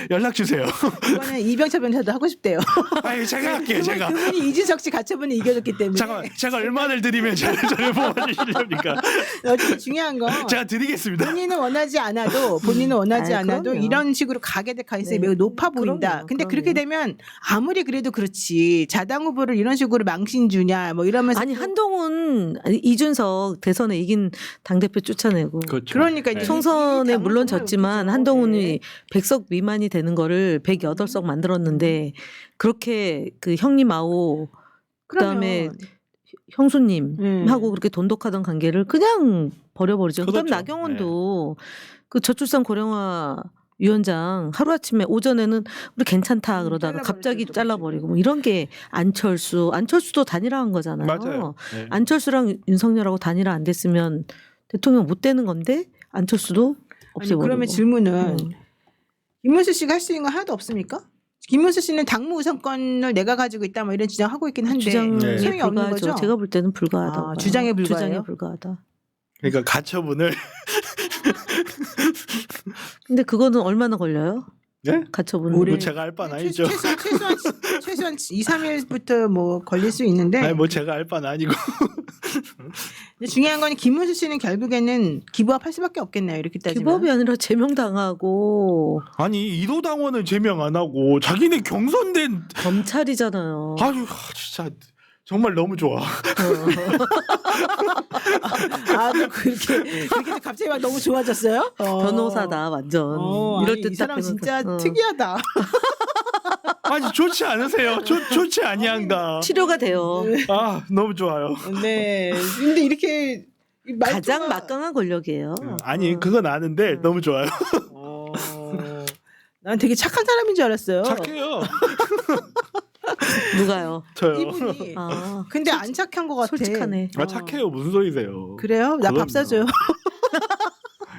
[SPEAKER 2] 연락 주세요.
[SPEAKER 1] 이거는 이병철 변호사도 하고 싶대요.
[SPEAKER 2] 아니 제가 할게요. 제가.
[SPEAKER 1] 그분이 이준석 씨 가처분을 이겨줬기 때문에.
[SPEAKER 2] 잠깐만 제가 얼마를 드리면 저를 뽑아주시렵니까?
[SPEAKER 1] 어쨌든 중요한 건
[SPEAKER 2] 제가 드리겠습니다.
[SPEAKER 1] 본인은 원하지 않아도
[SPEAKER 3] 그럼요.
[SPEAKER 1] 이런 식으로 가게 될 가능성이
[SPEAKER 3] 네.
[SPEAKER 1] 매우 높아 보인다.
[SPEAKER 3] 그럼요.
[SPEAKER 1] 근데
[SPEAKER 3] 그럼요.
[SPEAKER 1] 그렇게 되면 아무리 그래도 그렇지 자당 후보를 이런 식으로 망신 주냐 뭐 이러면서
[SPEAKER 3] 아니 한동훈 이준석 대선에 이긴 당대표 쫓아내고
[SPEAKER 2] 그렇죠.
[SPEAKER 1] 그러니까 이제
[SPEAKER 3] 총선에
[SPEAKER 1] 이
[SPEAKER 3] 물론
[SPEAKER 1] 당을
[SPEAKER 3] 졌지만
[SPEAKER 1] 그렇죠.
[SPEAKER 3] 한동훈이 100석 미만이 되는 거를 108석 만들었는데 그렇게 그 형님하고 그다음에
[SPEAKER 1] 그러면
[SPEAKER 3] 형수님하고 그렇게 돈독하던 관계를 그냥 버려버리죠. 그다음
[SPEAKER 2] 그렇죠.
[SPEAKER 3] 나경원도 그 저출산 고령화 위원장 하루아침에 오전에는 우리 괜찮다 그러다가 갑자기
[SPEAKER 1] 잘라버리죠.
[SPEAKER 3] 잘라버리고 뭐 이런 게 안철수도 단일화한 거잖아요.
[SPEAKER 2] 맞아요. 네.
[SPEAKER 3] 안철수랑 윤석열하고 단일화 안 됐으면 대통령 못 되는 건데 안철수도
[SPEAKER 1] 아니,
[SPEAKER 3] 없애버리고.
[SPEAKER 1] 그러면 질문은 김문수 씨가 할 수 있는 건 하나도 없습니까? 김문수 씨는 당무 우선권을 내가 가지고 있다 뭐 이런 주장하고 있긴 한데
[SPEAKER 3] 주장에
[SPEAKER 2] 네.
[SPEAKER 1] 소용이 없는
[SPEAKER 3] 불과하죠.
[SPEAKER 1] 거죠.
[SPEAKER 3] 제가 볼 때는 불가하다고. 봐요.
[SPEAKER 1] 주장에 불과해요?
[SPEAKER 3] 주장에 불과하다.
[SPEAKER 2] 그러니까 가처분을
[SPEAKER 3] 근데 그거는 얼마나 걸려요?
[SPEAKER 2] 네?
[SPEAKER 3] 가처분.
[SPEAKER 1] 올해
[SPEAKER 2] 뭐 제가 알 바는 아니죠.
[SPEAKER 1] 최소한 2, 3일부터 뭐 걸릴 수 있는데
[SPEAKER 2] 아니 뭐 제가 알 바는 아니고.
[SPEAKER 1] 근데 중요한 건 김문수 씨는 결국에는 기부업할 수밖에 없겠네요. 이렇게 따지면.
[SPEAKER 3] 기법이 아니라 제명당하고
[SPEAKER 2] 아니 1호 당원을 제명 안 하고 자기네 경선된
[SPEAKER 3] 검찰이잖아요.
[SPEAKER 2] 아유 진짜 정말 너무 좋아.
[SPEAKER 1] 또 그렇게 갑자기 막 너무 좋아졌어요?
[SPEAKER 3] 변호사다 완전. 이럴
[SPEAKER 1] 아니,
[SPEAKER 3] 때
[SPEAKER 1] 이 사람
[SPEAKER 3] 딱
[SPEAKER 1] 진짜
[SPEAKER 3] 변호사.
[SPEAKER 1] 특이하다.
[SPEAKER 2] 아니 좋지 않으세요? 좋지 아니한가?
[SPEAKER 3] 치료가 돼요.
[SPEAKER 2] 아 너무 좋아요.
[SPEAKER 1] 네. 근데 이렇게 이 말투가-
[SPEAKER 3] 가장 막강한 권력이에요.
[SPEAKER 2] 아니 그건 아는데 너무 좋아요.
[SPEAKER 1] 난 되게 착한 사람인 줄 알았어요.
[SPEAKER 2] 착해요.
[SPEAKER 3] 누가요?
[SPEAKER 2] 저요.
[SPEAKER 1] 이분이.
[SPEAKER 3] 아,
[SPEAKER 1] 근데 안 착한 것 같아.
[SPEAKER 3] 솔직하네.
[SPEAKER 2] 아 착해요. 무슨 소리세요?
[SPEAKER 1] 그래요? 나
[SPEAKER 2] 그럼요.
[SPEAKER 1] 밥 사줘요.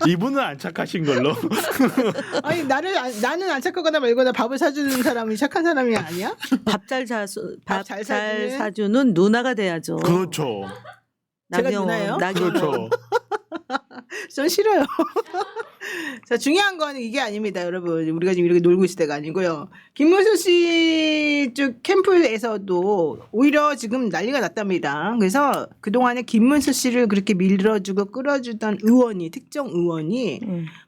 [SPEAKER 2] 이분은 안 착하신 걸로.
[SPEAKER 1] 아니 나는 안 착하거나 말거나 밥을 사주는 사람이 착한 사람이 아니야?
[SPEAKER 3] 밥 잘
[SPEAKER 1] 밥잘 사주는?
[SPEAKER 3] 사주는 누나가 돼야죠.
[SPEAKER 2] 그렇죠.
[SPEAKER 1] 제가 누나예요?
[SPEAKER 2] 그렇죠.
[SPEAKER 1] 전 싫어요. 자, 중요한 건 이게 아닙니다, 여러분. 우리가 지금 이렇게 놀고 있을 때가 아니고요. 김문수 씨 쪽 캠프에서도 오히려 지금 난리가 났답니다. 그래서 그동안에 김문수 씨를 그렇게 밀어주고 끌어주던 의원이, 특정 의원이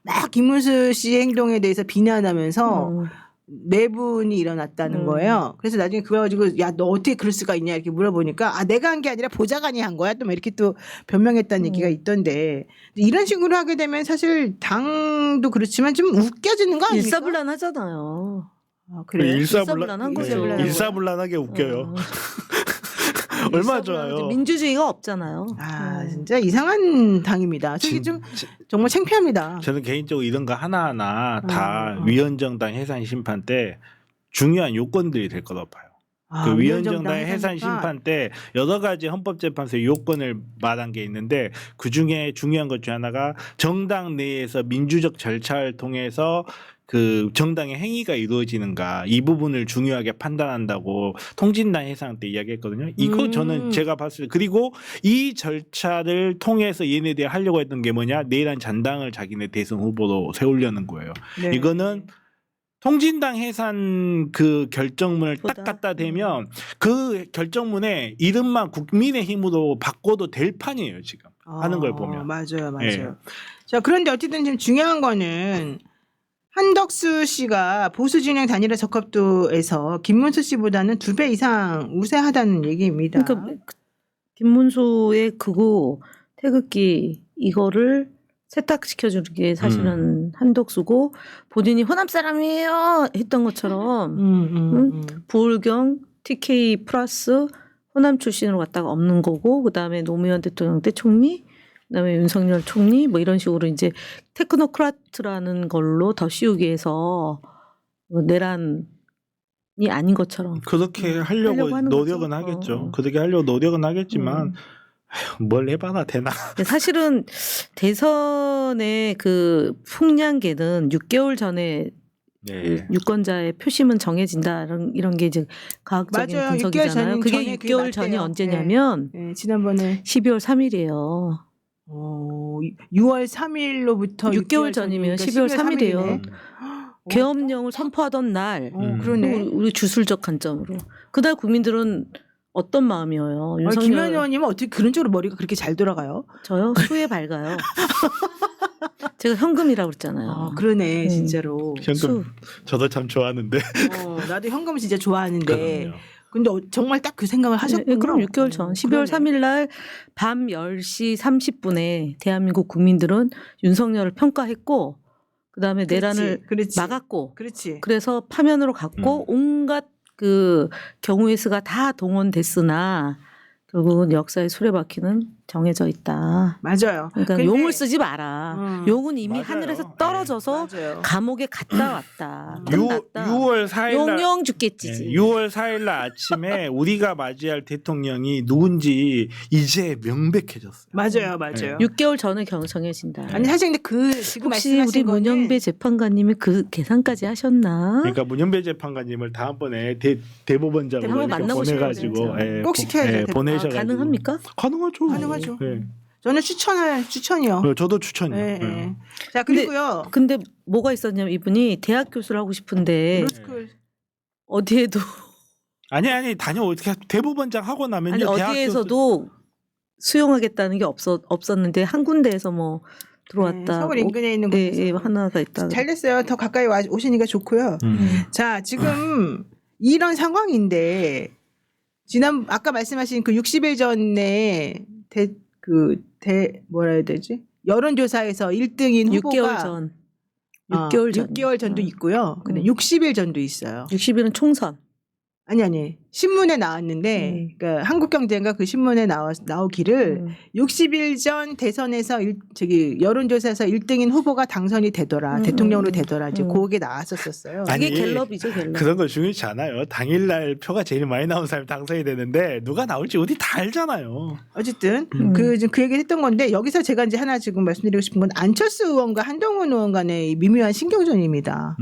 [SPEAKER 1] 막 김문수 씨의 행동에 대해서 비난하면서 내분이 일어났다는 거예요. 그래서 나중에 그거 가지고 야 너 어떻게 그럴 수가 있냐 이렇게 물어보니까 내가 한 게 아니라 보좌관이 한 거야 또 막 이렇게 또 변명했다는 얘기가 있던데 이런 식으로 하게 되면 사실 당도 그렇지만 좀 웃겨지는 거 아닙니까?
[SPEAKER 3] 일사불란하잖아요.
[SPEAKER 1] 그래요?
[SPEAKER 3] 일사불란한 거죠.
[SPEAKER 2] 일사불란하게 웃겨요. 얼마나 좋아요.
[SPEAKER 3] 민주주의가 없잖아요.
[SPEAKER 1] 진짜 이상한 당입니다. 저게 좀 정말 창피합니다.
[SPEAKER 2] 저는 개인적으로 이런 거 하나하나 다
[SPEAKER 1] 어.
[SPEAKER 2] 위원정당 해산 심판 때 중요한 요건들이 될 거라고 봐요. 그 위원정당의 해산 심판 때 여러 가지 헌법재판소의 요건을 말한 게 있는데 그 중에 중요한 것 중 하나가 정당 내에서 민주적 절차를 통해서 그 정당의 행위가 이루어지는가 이 부분을 중요하게 판단한다고 통진당 해상 때 이야기했거든요. 이거 저는 제가 봤을 때 그리고 이 절차를 통해서 얘네들이 하려고 했던 게 뭐냐 내란 잔당을 자기네 대선 후보로 세우려는 거예요.
[SPEAKER 1] 네.
[SPEAKER 2] 이거는 통진당 해산 그 결정문을 딱
[SPEAKER 3] 보다.
[SPEAKER 2] 갖다 대면 그 결정문에 이름만 국민의힘으로 바꿔도 될 판이에요 지금 하는 걸 보면.
[SPEAKER 1] 맞아요.
[SPEAKER 2] 예.
[SPEAKER 1] 자, 그런데 어쨌든 지금 중요한 거는 한덕수 씨가 보수 진영 단일화 적합도에서 김문수 씨보다는 2배 이상 우세하다는 얘기입니다.
[SPEAKER 3] 그러니까 김문수의 극우 태극기 이거를 세탁시켜주는 게 사실은 한덕수고 본인이 호남 사람이에요 했던 것처럼 부울경 TK 플러스 호남 출신으로 갔다가 없는 거고 그다음에 노무현 대통령 때 총리 그다음에 윤석열 총리 뭐 이런 식으로 이제 테크노크라트라는 걸로 더 씌우기 위해서 내란이 아닌 것처럼
[SPEAKER 2] 그렇게 하려고
[SPEAKER 3] 하는
[SPEAKER 2] 노력은
[SPEAKER 3] 거죠.
[SPEAKER 2] 하겠죠. 그렇게 하려고 노력은 하겠지만 뭘 해봐라 되나.
[SPEAKER 3] 근데 사실은 대선의 그 풍량계는 6개월 전에
[SPEAKER 2] 네.
[SPEAKER 3] 유권자의 표심은 정해진다 이런 게 이제 과학적인
[SPEAKER 1] 맞아요.
[SPEAKER 3] 분석이잖아요.
[SPEAKER 1] 6개월
[SPEAKER 3] 그게
[SPEAKER 1] 전에 그게
[SPEAKER 3] 6개월 전이
[SPEAKER 1] 맞대요.
[SPEAKER 3] 언제냐면
[SPEAKER 1] 네, 지난번에
[SPEAKER 3] 12월 3일이에요.
[SPEAKER 1] 6월 3일로부터
[SPEAKER 3] 6개월 전이면 12월 3일이에요. 계엄령을 선포하던 날
[SPEAKER 1] 그러네.
[SPEAKER 3] 우리 주술적 관점으로 그날 국민들은 어떤 마음이에요?
[SPEAKER 1] 김현 의원님은 어떻게 그런 쪽으로 머리가 그렇게 잘 돌아가요?
[SPEAKER 3] 저요? 수에 밝아요. 제가 현금이라고 그랬잖아요.
[SPEAKER 1] 그러네 진짜로.
[SPEAKER 2] 현금 저도 참 좋아하는데.
[SPEAKER 1] 나도 현금 진짜 좋아하는데.
[SPEAKER 2] 그럼요.
[SPEAKER 1] 근데 정말 딱 그 생각을 하셨군요.
[SPEAKER 3] 그럼 6개월 전 12월 3일 날 밤 10시 30분에 대한민국 국민들은 윤석열을 평가했고 그다음에 내란을
[SPEAKER 1] 그렇지.
[SPEAKER 3] 막았고
[SPEAKER 1] 그렇지.
[SPEAKER 3] 그래서 파면으로 갔고 온갖 그 경우의 수가 다 동원됐으나 결국은 역사의 수레바퀴는 정해져 있다.
[SPEAKER 1] 맞아요.
[SPEAKER 3] 그러니까
[SPEAKER 1] 근데-
[SPEAKER 3] 용을 쓰지 마라. 용은 이미
[SPEAKER 2] 맞아요.
[SPEAKER 3] 하늘에서 떨어져서
[SPEAKER 1] 맞아요.
[SPEAKER 3] 감옥에 갔다 왔다.
[SPEAKER 2] 6월 4일 날
[SPEAKER 3] 용용 죽겠지.
[SPEAKER 2] 6월 4일 날 아침에 우리가 맞이할 대통령이 누군지 이제 명백해졌어요.
[SPEAKER 1] 맞아요.
[SPEAKER 3] 6개월 전에 정해진다.
[SPEAKER 1] 아니 사실 근데 그 지금
[SPEAKER 3] 혹시
[SPEAKER 1] 말씀하신
[SPEAKER 3] 우리 문영배 재판관님이 그 계산까지 하셨나?
[SPEAKER 2] 그러니까 문현배 재판관님을 다음번에 대법원장으로
[SPEAKER 3] 한번
[SPEAKER 2] 이렇게
[SPEAKER 3] 만나고
[SPEAKER 2] 보내가지고
[SPEAKER 3] 싶어요.
[SPEAKER 1] 꼭 시켜야죠.
[SPEAKER 2] 보내셔가지고
[SPEAKER 3] 가능합니까?
[SPEAKER 2] 가능하죠.
[SPEAKER 1] 가능하죠.
[SPEAKER 2] 네.
[SPEAKER 1] 저는 추천이요.
[SPEAKER 2] 저도 추천이요.
[SPEAKER 1] 네,
[SPEAKER 2] 네.
[SPEAKER 1] 네. 자 그리고요.
[SPEAKER 3] 근데 뭐가 있었냐면 이분이 대학 교수를 하고 싶은데
[SPEAKER 1] 로스쿨
[SPEAKER 3] 어디에도
[SPEAKER 2] 아니 다녀 어떻게 대법원장 하고 나면요.
[SPEAKER 3] 아니
[SPEAKER 2] 대학
[SPEAKER 3] 어디에서도 수용하겠다는 게 없었는데 한 군데에서 뭐 들어왔다.
[SPEAKER 1] 서울 인근에 있는
[SPEAKER 3] 예,
[SPEAKER 1] 곳에서
[SPEAKER 3] 예, 하나가 있다.
[SPEAKER 1] 잘 됐어요. 더 가까이 오시니까 좋고요. 자 지금 이런 상황인데 아까 말씀하신 그 60일 전에 뭐라 해야 되지? 여론조사에서 1등인
[SPEAKER 3] 6개월
[SPEAKER 1] 후보가
[SPEAKER 3] 전. 6개월 전.
[SPEAKER 1] 6개월 전도 있고요. 근데 60일 전도 있어요.
[SPEAKER 3] 60일은 총선.
[SPEAKER 1] 아니 신문에 나왔는데 그러니까 한국경제인가 그 신문에 나오기를 60일 전 대선에서 여론조사에서 1등인 후보가 당선이 되더라 대통령으로 되더라 이제 그게 나왔었어요.
[SPEAKER 2] 아니,
[SPEAKER 3] 이게 갤럽이죠, 갤럽.
[SPEAKER 2] 그런 거 중요치 않아요. 당일날 표가 제일 많이 나온 사람이 당선이 되는데 누가 나올지 어디 다 알잖아요.
[SPEAKER 1] 어쨌든 그 얘기를 했던 건데 여기서 제가 이제 하나 지금 말씀드리고 싶은 건 안철수 의원과 한동훈 의원 간의 미묘한 신경전입니다.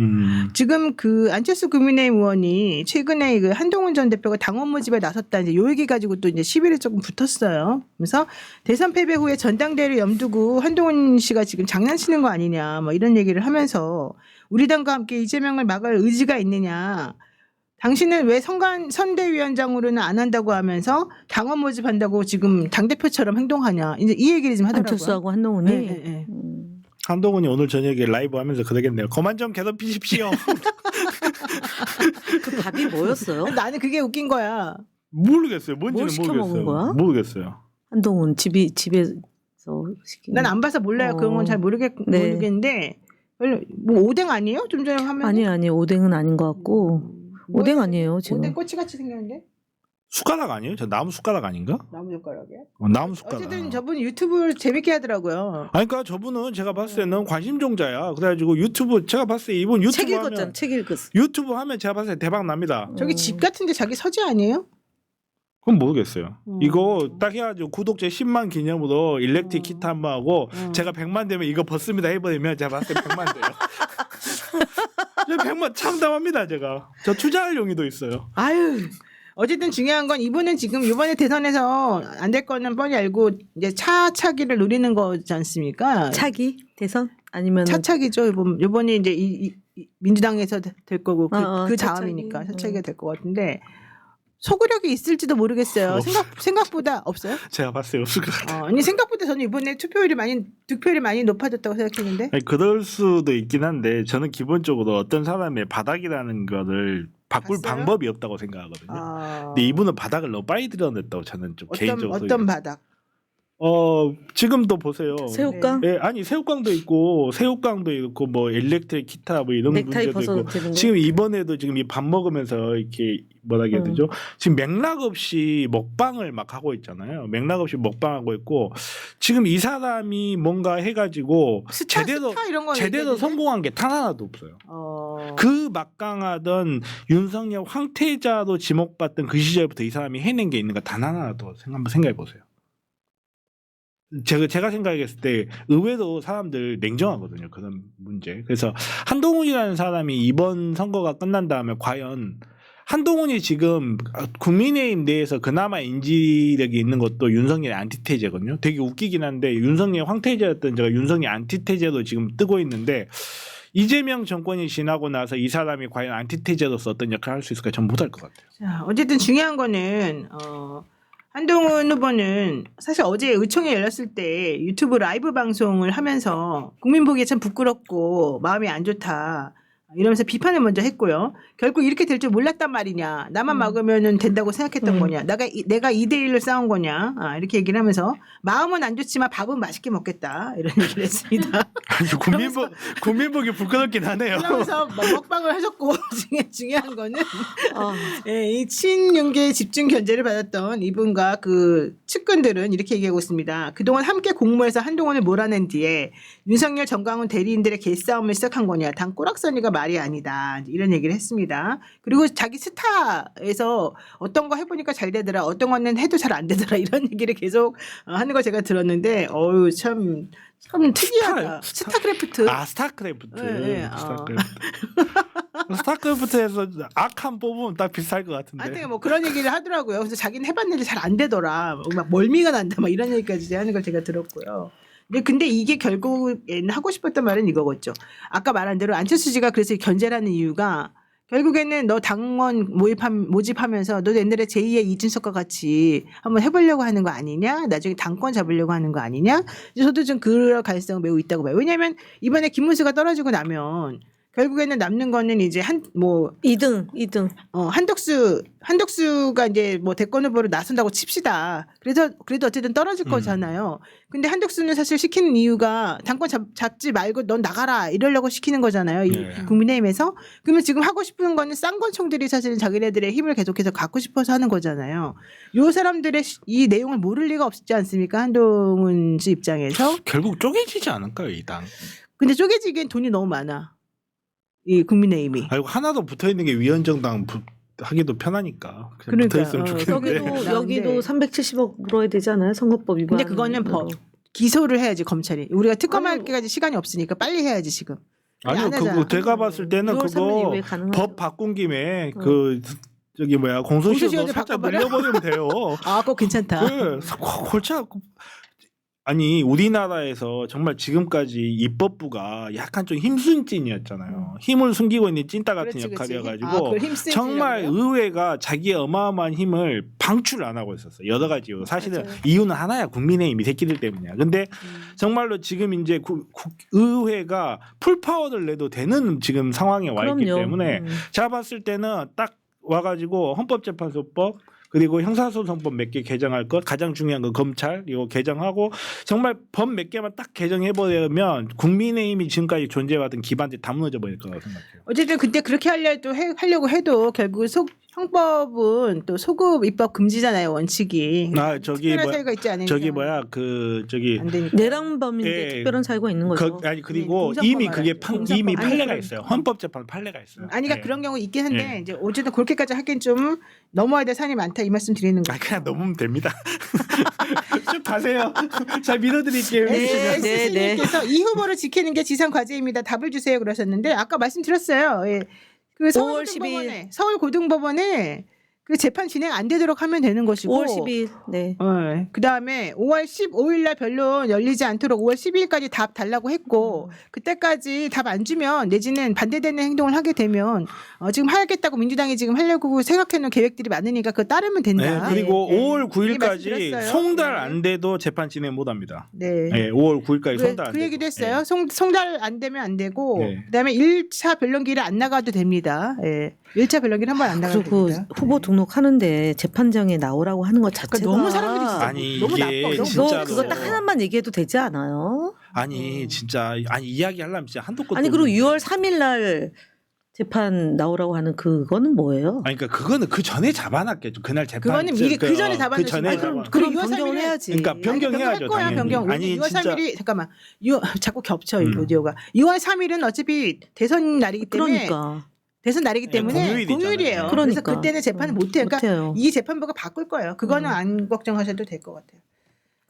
[SPEAKER 1] 지금 그 안철수 국민의힘 의원이 최근에 그 한동훈 전 대표가 당원 모집에 나섰다 이제 요 얘기 가지고 또 이제 시비를 조금 붙었어요. 그래서 대선 패배 후에 전당대회를 염두고 한동훈 씨가 지금 장난치는 거 아니냐 뭐 이런 얘기를 하면서 우리 당과 함께 이재명을 막을 의지가 있느냐. 당신은 왜 선대위원장으로는 안 한다고 하면서 당원 모집한다고 지금 당대표처럼 행동하냐. 이제 이 얘기를 좀 하더라고요.
[SPEAKER 3] 안철수하고 한동훈이.
[SPEAKER 1] 네, 네, 네.
[SPEAKER 2] 한동훈이 오늘 저녁에 라이브 하면서 그러겠네요. 그만 좀 괴롭히십시오.
[SPEAKER 3] 그 답이 뭐였어요?
[SPEAKER 1] 나는 그게 웃긴 거야.
[SPEAKER 2] 모르겠어요. 뭔지는
[SPEAKER 3] 뭘 시켜 먹은 거야?
[SPEAKER 2] 모르겠어요.
[SPEAKER 3] 한동훈 집에서 시킨.
[SPEAKER 1] 난 안 봐서 몰라요. 그런 건 잘
[SPEAKER 3] 네.
[SPEAKER 1] 모르겠는데 뭐 오뎅 아니에요? 좀 전에 하면
[SPEAKER 3] 아니 오뎅은 아닌 것 같고 오뎅 아니에요 지금.
[SPEAKER 1] 오뎅 꼬치같이 생겼는데
[SPEAKER 2] 숟가락 아니에요? 저 나무 숟가락 아닌가?
[SPEAKER 1] 나무 젓가락이야?
[SPEAKER 2] 나무 숟가락.
[SPEAKER 1] 어쨌든 저분 유튜브를 재밌게 하더라고요.
[SPEAKER 2] 아니 그러니까 저분은 제가 봤을 때는 관심종자야. 그래가지고 유튜브 제가 봤을 때 이분
[SPEAKER 3] 책
[SPEAKER 2] 유튜브
[SPEAKER 3] 읽었잖아.
[SPEAKER 2] 하면
[SPEAKER 3] 책 읽었어.
[SPEAKER 2] 유튜브 하면 제가 봤을 때 대박 납니다.
[SPEAKER 1] 저기 집 같은데 자기 서재 아니에요?
[SPEAKER 2] 그건 모르겠어요. 이거 딱 해가지고 구독자 10만 기념으로 일렉트릭 기타 한번 하고 제가 100만 되면 이거 벗습니다 해버리면 제가 봤을 때 100만 돼요. 저 100만 장담합니다 제가. 저 투자할 용의도 있어요.
[SPEAKER 1] 아유. 어쨌든 중요한 건 이분은 지금 이번에 대선에서 안 될 거는 뻔히 알고 이제 차차기를 노리는 거지 않습니까?
[SPEAKER 3] 차기 대선 아니면
[SPEAKER 1] 차차기죠. 이번에 이제 이 민주당에서 될 거고 그
[SPEAKER 3] 차차기.
[SPEAKER 1] 다음이니까 차차기가 될 것 같은데 소구력이 있을지도 모르겠어요. 생각보다 없어요?
[SPEAKER 2] 제가 봤을 때 없을 것 같아요.
[SPEAKER 1] 아니 생각보다 저는 이번에 득표율이 많이 높아졌다고 생각했는데.
[SPEAKER 2] 아니, 그럴 수도 있긴 한데 저는 기본적으로 어떤 사람의 바닥이라는 거를 바꿀
[SPEAKER 1] 봤어요?
[SPEAKER 2] 방법이 없다고 생각하거든요. 근데 이분은 바닥을 너무 빨리 드러냈다고 저는 좀 개인적으로
[SPEAKER 1] 어떤 바닥?
[SPEAKER 2] 지금도 보세요.
[SPEAKER 3] 새우깡
[SPEAKER 2] 네, 아니 새우깡도 있고 뭐 일렉트릭 기타 뭐 이런
[SPEAKER 3] 넥타이
[SPEAKER 2] 문제도
[SPEAKER 3] 벗어도
[SPEAKER 2] 있고
[SPEAKER 3] 되는 거.
[SPEAKER 2] 지금 이번에도 지금 이 밥 먹으면서 이렇게 뭐라 해야 되죠? 지금 맥락 없이 먹방을 막 하고 있잖아요. 맥락 없이 먹방하고 있고 지금 이 사람이 뭔가 해가지고
[SPEAKER 1] 스타 이런 거
[SPEAKER 2] 제대로
[SPEAKER 1] 얘기했는데?
[SPEAKER 2] 성공한 게 단 하나도 없어요. 그 막강하던 윤석열 황태자로 지목받던 그 시절부터 이 사람이 해낸 게 있는가 단 하나도 한번 생각해 보세요. 제가 생각했을 때 의외로 사람들 냉정하거든요. 그런 문제. 그래서 한동훈이라는 사람이 이번 선거가 끝난 다음에 과연 한동훈이 지금 국민의힘 내에서 그나마 인지력이 있는 것도 윤석열의 안티테제거든요. 되게 웃기긴 한데 윤석열 황태제였던 제가 윤석열 안티테제로 지금 뜨고 있는데 이재명 정권이 지나고 나서 이 사람이 과연 안티테제로서 어떤 역할을 할 수 있을까 전 못할 것 같아요.
[SPEAKER 1] 자, 어쨌든 중요한 거는 한동훈 후보는 사실 어제 의총이 열렸을 때 유튜브 라이브 방송을 하면서 국민 보기에 참 부끄럽고 마음이 안 좋다 이러면서 비판을 먼저 했고요. 결국 이렇게 될 줄 몰랐단 말이냐. 나만 막으면 된다고 생각했던 거냐. 내가 2대1로 싸운 거냐. 이렇게 얘기를 하면서 마음은 안 좋지만 밥은 맛있게 먹겠다. 이런 얘기를 했습니다.
[SPEAKER 2] 국민보기 부끄럽긴 하네요.
[SPEAKER 1] 그러면서 먹방을 하셨고 중요한 거는 예, 이 친윤계 집중 견제를 받았던 이분과 그 측근들은 이렇게 얘기하고 있습니다. 그동안 함께 공모해서 한동훈을 몰아낸 뒤에 윤석열 정광훈 대리인들의 개싸움을 시작한 거냐. 단 꼬락서니가 말이 아니다. 이런 얘기를 했습니다. 그리고 자기 스타에서 어떤 거 해보니까 잘 되더라. 어떤 거는 해도 잘 안 되더라. 이런 얘기를 계속 하는 걸 제가 들었는데 참 특이하다. 스타크래프트.
[SPEAKER 2] 스타크래프트.
[SPEAKER 1] 네,
[SPEAKER 2] 스타크래프트에서 악한 뽑으면 딱 비슷할 것 같은데.
[SPEAKER 1] 하여튼 뭐 그런 얘기를 하더라고요. 그래서 자기는 해봤는데 잘 안 되더라. 막 멀미가 난다. 막 이런 얘기까지 하는 걸 제가 들었고요. 근데 이게 결국에는 하고 싶었던 말은 이거겠죠. 아까 말한 대로 안철수지가 그래서 견제라는 이유가 결국에는 너 당원 모집하면서 너 옛날에 제2의 이준석과 같이 한번 해보려고 하는 거 아니냐? 나중에 당권 잡으려고 하는 거 아니냐? 저도 좀 그럴 가능성이 매우 있다고 봐요. 왜냐하면 이번에 김문수가 떨어지고 나면 결국에는 남는 거는 이제
[SPEAKER 3] 2등.
[SPEAKER 1] 한덕수가 이제 뭐 대권 후보로 나선다고 칩시다. 그래도 어쨌든 떨어질 거잖아요. 근데 한덕수는 사실 시키는 이유가 당권 잡지 말고 넌 나가라 이러려고 시키는 거잖아요. 이 국민의힘에서. 그러면 지금 하고 싶은 거는 쌍권총들이 사실은 자기네들의 힘을 계속해서 갖고 싶어서 하는 거잖아요. 요 사람들의 이 내용을 모를 리가 없지 않습니까? 한동훈 씨 입장에서.
[SPEAKER 2] 결국 쪼개지지 않을까요, 이 당?
[SPEAKER 1] 근데 쪼개지기엔 돈이 너무 많아. 이 국민의힘이.
[SPEAKER 2] 아이고 하나도 붙어 있는 게 위원정당 하기도 편하니까. 그냥 붙어 있으면 좋겠는데.
[SPEAKER 3] 여기도 370억 물어야 되잖아요. 선거법 위반.
[SPEAKER 1] 근데 그거는 기소를 해야지 검찰이. 우리가 특검할 때까지 시간이 없으니까 빨리 해야지 지금.
[SPEAKER 2] 아니요, 그거 제가 봤을 때는 그거 법 바꾼 김에 공소시효도 살짝 늘려버리면 돼요.
[SPEAKER 1] 그거 괜찮다.
[SPEAKER 2] 골치 아프고. 아니 우리나라에서 정말 지금까지 입법부가 약간 좀 힘순찐이었잖아요. 힘을 숨기고 있는 찐따 같은 역할이어가지고 정말 의회가 자기의 어마어마한 힘을 방출 안 하고 있었어요. 여러 가지 이유. 사실은 이유는 하나야. 국민의힘 이 새끼들 때문이야. 근데 정말로 지금 이제 의회가 풀파워를 내도 되는 지금 상황에 와 있기 때문에 제가 봤을 때는 딱 와가지고 헌법재판소법 그리고 형사소송법 몇 개 개정할 것, 가장 중요한 건 검찰 이거 개정하고 정말 법 몇 개만 딱 개정해버리면 국민의힘이 지금까지 존재해왔던 기반들이 다 무너져 버릴 거라고 생각해요.
[SPEAKER 1] 어쨌든 근데 그렇게 하려고 해도 결국 형법은 또 소급 입법 금지잖아요, 원칙이. 특별한 사유가 있지 않으니까.
[SPEAKER 3] 내란 범인데 특별한 사유가 있는 거죠.
[SPEAKER 2] 그리고 이미 그게 이미 판례가 있어요. 헌법재판 판례가 있어요.
[SPEAKER 1] 그러니까 그런 경우 있긴 한데 이제 어쨌든 그렇게까지 하긴 좀 넘어야 될 산이 많다 이 말씀 드리는 거예요.
[SPEAKER 2] 그냥 넘으면 됩니다. 가세요. 잘 밀어드릴게요.
[SPEAKER 1] 네,
[SPEAKER 3] 네,
[SPEAKER 1] 스님께서 이 후보를 지키는 게 지상 과제입니다. 답을 주세요 그러셨는데 아까 말씀드렸어요. 예. 그
[SPEAKER 3] 5월
[SPEAKER 1] 서울고등법원에 그 재판 진행 안 되도록 하면 되는 것이고
[SPEAKER 3] 5월 12일. 네.
[SPEAKER 1] 그다음에 5월 15일 날 변론 열리지 않도록 5월 12일까지 답 달라고 했고 그때까지 답 안 주면 내지는 반대되는 행동을 하게 되면 지금 하겠다고 민주당이 지금 하려고 생각해 놓은 계획들이 많으니까 그거 따르면 된다.
[SPEAKER 2] 네, 그리고
[SPEAKER 1] 네.
[SPEAKER 2] 5월
[SPEAKER 1] 이
[SPEAKER 2] 9일까지
[SPEAKER 1] 말씀드렸어요.
[SPEAKER 2] 송달 안 돼도 재판 진행 못 합니다.
[SPEAKER 1] 네.
[SPEAKER 2] 네, 5월 9일까지 송달 안
[SPEAKER 1] 그
[SPEAKER 2] 돼도.
[SPEAKER 1] 얘기도 했어요. 송달 안 되면 안 되고
[SPEAKER 2] 네.
[SPEAKER 1] 그다음에 1차 변론기를 안 나가도 됩니다. 예. 1차 변론기를 한 번 안 나가도
[SPEAKER 3] 그리고
[SPEAKER 1] 됩니다.
[SPEAKER 3] 후보 등록하는데 재판장에 나오라고 하는 것 자체가
[SPEAKER 1] 그러니까 너무 사람들이 있어.
[SPEAKER 2] 아니,
[SPEAKER 1] 너무
[SPEAKER 2] 이게
[SPEAKER 1] 나빠. 너무
[SPEAKER 2] 진짜로.
[SPEAKER 3] 그거 딱 하나만 얘기해도 되지 않아요?
[SPEAKER 2] 아니 진짜 이야기하려면 진짜 한도 끝도
[SPEAKER 3] 아니 그리고
[SPEAKER 2] 없는데.
[SPEAKER 3] 6월 3일 날 재판 나오라고 하는 그거는 뭐예요?
[SPEAKER 2] 아니 그러니까 그거는 그 전에 잡아놨겠죠. 그날 재판
[SPEAKER 1] 그거는 미리 그 전에 잡아놓으신
[SPEAKER 2] 그 전에
[SPEAKER 1] 거예요.
[SPEAKER 2] 잡아.
[SPEAKER 3] 그럼
[SPEAKER 1] 6월
[SPEAKER 3] 변경을
[SPEAKER 1] 3일에
[SPEAKER 3] 해야지.
[SPEAKER 2] 그러니까 변경해야죠.
[SPEAKER 1] 할 거야,
[SPEAKER 2] 당연히.
[SPEAKER 1] 변경.
[SPEAKER 2] 아니
[SPEAKER 1] 6월
[SPEAKER 2] 진짜
[SPEAKER 1] 3일이 잠깐만. 자꾸 겹쳐 이
[SPEAKER 2] 음.
[SPEAKER 1] 오디오가. 6월 3일은 어차피 대선 날이기 때문에
[SPEAKER 3] 그러니까.
[SPEAKER 1] 대선 날이기 때문에
[SPEAKER 2] 공휴일이잖아요.
[SPEAKER 1] 공휴일이에요.
[SPEAKER 3] 그러니까.
[SPEAKER 1] 그래서 그때는 재판을 못 해요. 그러니까
[SPEAKER 3] 못해요.
[SPEAKER 1] 이 재판부가 바꿀 거예요. 그거는 안 걱정하셔도 될 것 같아요.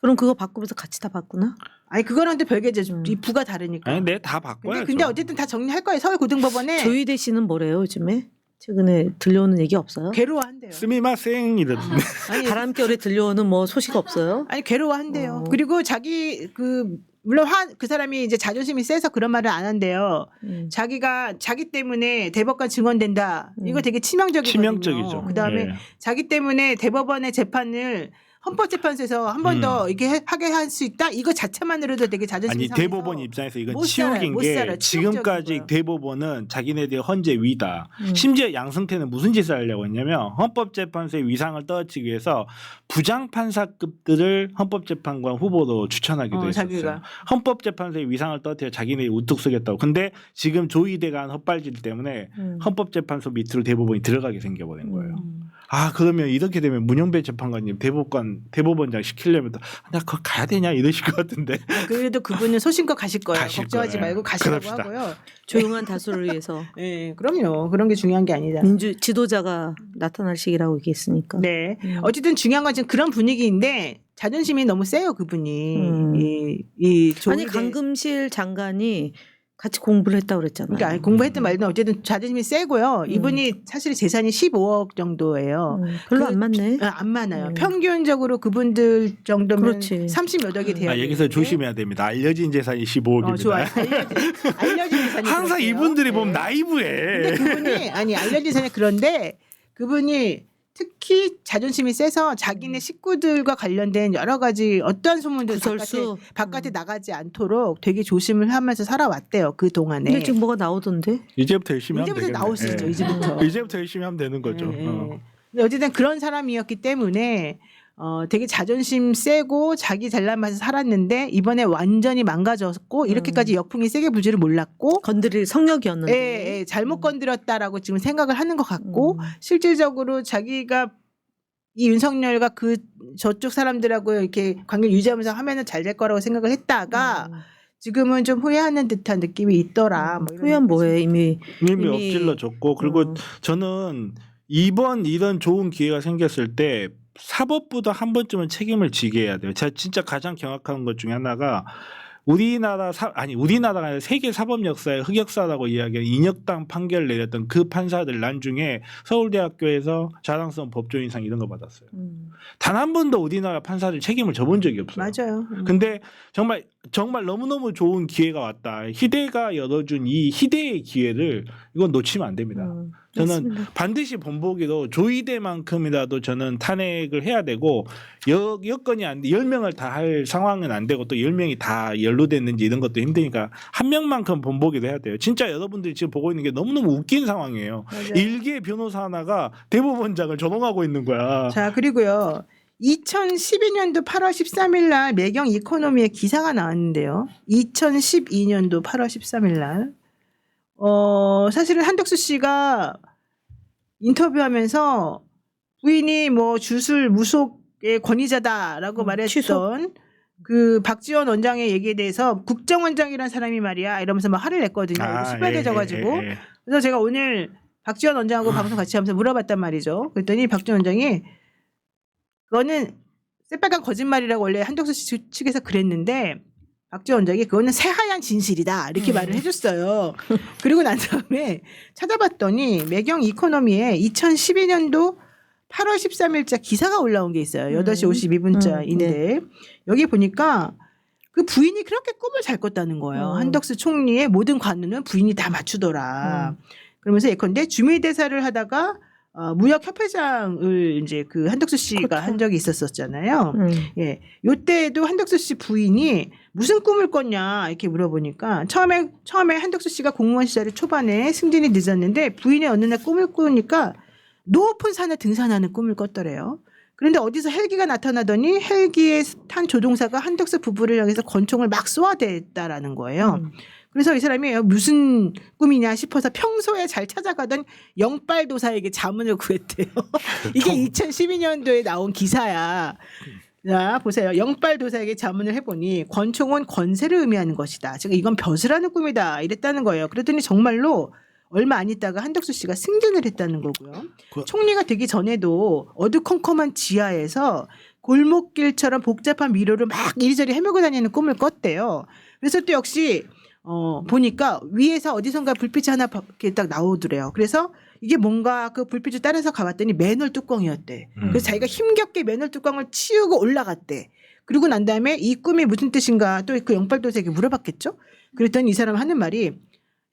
[SPEAKER 3] 그럼 그거 바꾸면서 같이 다 바꾸나?
[SPEAKER 1] 아니 그거랑 또 별개죠. 이 부가 다르니까.
[SPEAKER 2] 아니 다 바꿔야죠.
[SPEAKER 1] 근데 어쨌든 다 정리할 거예요. 서울고등법원에
[SPEAKER 3] 조희대 씨는 뭐래요 요즘에? 최근에 들려오는 얘기 없어요?
[SPEAKER 1] 괴로워한대요.
[SPEAKER 2] 스미마생 이러던데.
[SPEAKER 1] 아니,
[SPEAKER 3] 바람결에 들려오는 뭐 소식 없어요?
[SPEAKER 1] 아니 괴로워한대요.
[SPEAKER 3] 어.
[SPEAKER 1] 그리고 자기 물론 그 사람이 이제 자존심이 세서 그런 말을 안 한대요. 자기가 자기 때문에 대법관 증언된다. 이거 되게 치명적이거든요.
[SPEAKER 2] 치명적이죠.
[SPEAKER 1] 그다음에
[SPEAKER 2] 예.
[SPEAKER 1] 자기 때문에 대법원의 재판을 헌법재판소에서 한 번 더 이렇게 하게 할 수 있다. 이거 자체만으로도 되게 자존심이
[SPEAKER 2] 아니
[SPEAKER 1] 상해서
[SPEAKER 2] 대법원 입장에서 이건
[SPEAKER 1] 못 살아요.
[SPEAKER 2] 치욕인
[SPEAKER 1] 못
[SPEAKER 2] 게
[SPEAKER 1] 살아요.
[SPEAKER 2] 지금까지
[SPEAKER 1] 치욕적인 거예요.
[SPEAKER 2] 대법원은 자기네들의 헌재 위다. 심지어 양승태는 무슨 짓을 하려고 했냐면 헌법재판소의 위상을 떨어뜨리기 위해서 부장판사급들을 헌법재판관 후보로 추천하기도 했었어요.
[SPEAKER 1] 자기가.
[SPEAKER 2] 헌법재판소의 위상을 떨어뜨려 자기네들이 우뚝 서겠다고. 근데 지금 조희대가 한 헛발질 때문에 헌법재판소 밑으로 대법원이 들어가게 생겨버린 거예요. 그러면 이렇게 되면 문영배 재판관님 대법원장 시키려면 나 그거 가야 되냐 이러실 것 같은데.
[SPEAKER 1] 그래도 그분은 소신껏 가실 거예요.
[SPEAKER 2] 가실
[SPEAKER 1] 걱정하지
[SPEAKER 2] 거예요.
[SPEAKER 1] 말고 가시라고
[SPEAKER 2] 그럽시다.
[SPEAKER 1] 하고요.
[SPEAKER 3] 조용한 다수를 위해서
[SPEAKER 1] 네, 그럼요. 그런 게 중요한 게 아니다.
[SPEAKER 3] 민주 지도자가 나타날 시기라고 얘기했으니까.
[SPEAKER 1] 네. 어쨌든 중요한 건 지금 그런 분위기인데 자존심이 너무 세요, 그분이. 이
[SPEAKER 3] 아니 강금실 장관이 같이 공부를 했다고 그랬잖아요.
[SPEAKER 1] 그러니까 공부했든 말든 어쨌든 자존심이 세고요. 이분이 사실 재산이 15억 정도예요.
[SPEAKER 3] 별로 안 많네.
[SPEAKER 1] 안 많아요. 평균적으로 그분들 정도면
[SPEAKER 3] 그렇지.
[SPEAKER 1] 30몇 억이 돼요.
[SPEAKER 2] 여기서 조심해야 됩니다. 알려진 재산이 15억입니다.
[SPEAKER 1] 좋아요. 알려진 재산이
[SPEAKER 2] 항상
[SPEAKER 1] 그렇대요.
[SPEAKER 2] 이분들이
[SPEAKER 1] 네.
[SPEAKER 2] 보면 나이브해.
[SPEAKER 1] 근데 그분이 알려진 재산이 그런데 그분이 특히 자존심이 세서 자기네 식구들과 관련된 여러 가지 어떠한 소문들
[SPEAKER 3] 구설수.
[SPEAKER 1] 바깥에 나가지 않도록 되게 조심을 하면서 살아왔대요. 그 동안에.
[SPEAKER 3] 근데 지금 뭐가 나오던데?
[SPEAKER 2] 이제부터 열심히 하면
[SPEAKER 1] 이제부터
[SPEAKER 2] 되겠네.
[SPEAKER 1] 나올 수 있죠.
[SPEAKER 2] 예.
[SPEAKER 1] 이제부터.
[SPEAKER 2] 이제부터 열심히 하면 되는 거죠.
[SPEAKER 1] 근데 어쨌든 그런 사람이었기 때문에 되게 자존심 세고 자기 잘난 맛에 살았는데 이번에 완전히 망가졌고 이렇게까지 역풍이 세게 불 줄을 몰랐고
[SPEAKER 3] 건드릴 성역이었는데.
[SPEAKER 1] 예, 잘못 건드렸다라고 지금 생각을 하는 것 같고 실질적으로 자기가 이 윤석열과 그 저쪽 사람들하고 이렇게 관계를 유지하면서 하면은 잘 될 거라고 생각을 했다가 지금은 좀 후회하는 듯한 느낌이 있더라. 뭐 이런
[SPEAKER 3] 후회한 뭐해 이미
[SPEAKER 2] 엎질러 줬고 그리고 저는 이번 이런 좋은 기회가 생겼을 때 사법부도 한 번쯤은 책임을 지게 해야 돼요. 제가 진짜 가장 경악한 것 중에 하나가 우리나라가 아니라 세계 사법 역사의 흑역사라고 이야기한 인혁당 판결 내렸던 그 판사들 나중에 서울대학교에서 자랑스러운 법조인상 이런 거 받았어요. 단 한 번도 우리나라 판사들 책임을 져본 적이 없어요.
[SPEAKER 1] 맞아요.
[SPEAKER 2] 근데 정말 너무너무 좋은 기회가 왔다. 희대가 열어준 이 희대의 기회를 이건 놓치면 안 됩니다. 저는
[SPEAKER 3] 맞습니다.
[SPEAKER 2] 반드시 본보기로 조희대만큼이라도 저는 탄핵을 해야 되고 여건이 안 돼. 10명을 다 할 상황은 안 되고 또 10명이 다 연루됐는지 이런 것도 힘드니까 한 명만큼 본보기로 해야 돼요. 진짜 여러분들이 지금 보고 있는 게 너무너무 웃긴 상황이에요.
[SPEAKER 1] 맞아요.
[SPEAKER 2] 일개 변호사 하나가 대법원장을 조롱하고 있는 거야.
[SPEAKER 1] 자, 그리고요. 2012년도 8월 13일 날 매경 이코노미에 기사가 나왔는데요. 2012년도 8월 13일 날. 사실은 한덕수 씨가 인터뷰하면서 부인이 뭐 주술 무속의 권위자다라고 말했던 그 박지원 원장의 얘기에 대해서 국정원장이란 사람이 말이야 이러면서 막 화를 냈거든요. 시발해져가지고. 그래서 제가 오늘 박지원 원장하고 방송 같이 하면서 물어봤단 말이죠. 그랬더니 박지원 원장이 그거는 새빨간 거짓말이라고 원래 한덕수 씨 측에서 그랬는데 박지원 원장이 그거는 새하얀 진실이다 이렇게 말을 해줬어요. 그리고 난 다음에 찾아봤더니 매경 이코노미에 2012년도 8월 13일자 기사가 올라온 게 있어요. 8시 52분자인데 여기 보니까 그 부인이 그렇게 꿈을 잘 꿨다는 거예요. 한덕수 총리의 모든 관우는 부인이 다 맞추더라. 그러면서 예컨대 주미대사를 하다가 무역협회장을 이제 그 한덕수 씨가
[SPEAKER 3] 그렇죠.
[SPEAKER 1] 한 적이 있었었잖아요. 예, 요때에도 한덕수 씨 부인이 무슨 꿈을 꿨냐 이렇게 물어보니까 처음에 한덕수 씨가 공무원 시절 초반에 승진이 늦었는데 부인이 어느 날 꿈을 꾸니까 높은 산에 등산하는 꿈을 꿨더래요. 그런데 어디서 헬기가 나타나더니 헬기에 탄 조종사가 한덕수 부부를 향해서 권총을 막 쏘아댔다라는 거예요. 그래서 이 사람이 무슨 꿈이냐 싶어서 평소에 잘 찾아가던 영빨도사에게 자문을 구했대요. 이게 2012년도에 나온 기사야. 자, 보세요. 영빨도사에게 자문을 해보니 권총은 권세를 의미하는 것이다. 즉 이건 벼슬하는 꿈이다. 이랬다는 거예요. 그랬더니 정말로 얼마 안 있다가 한덕수 씨가 승진을 했다는 거고요. 총리가 되기 전에도 어두컴컴한 지하에서 골목길처럼 복잡한 미로를 막 이리저리 헤매고 다니는 꿈을 꿨대요. 그래서 또 역시 보니까 위에서 어디선가 불빛이 하나 이렇게 딱 나오더래요. 그래서 이게 뭔가 그 불빛을 따라서 가봤더니 맨홀 뚜껑이었대. 그래서 자기가 힘겹게 맨홀 뚜껑을 치우고 올라갔대. 그리고 난 다음에 이 꿈이 무슨 뜻인가 또 그 영빨도사에게 물어봤겠죠. 그랬더니 이 사람 하는 말이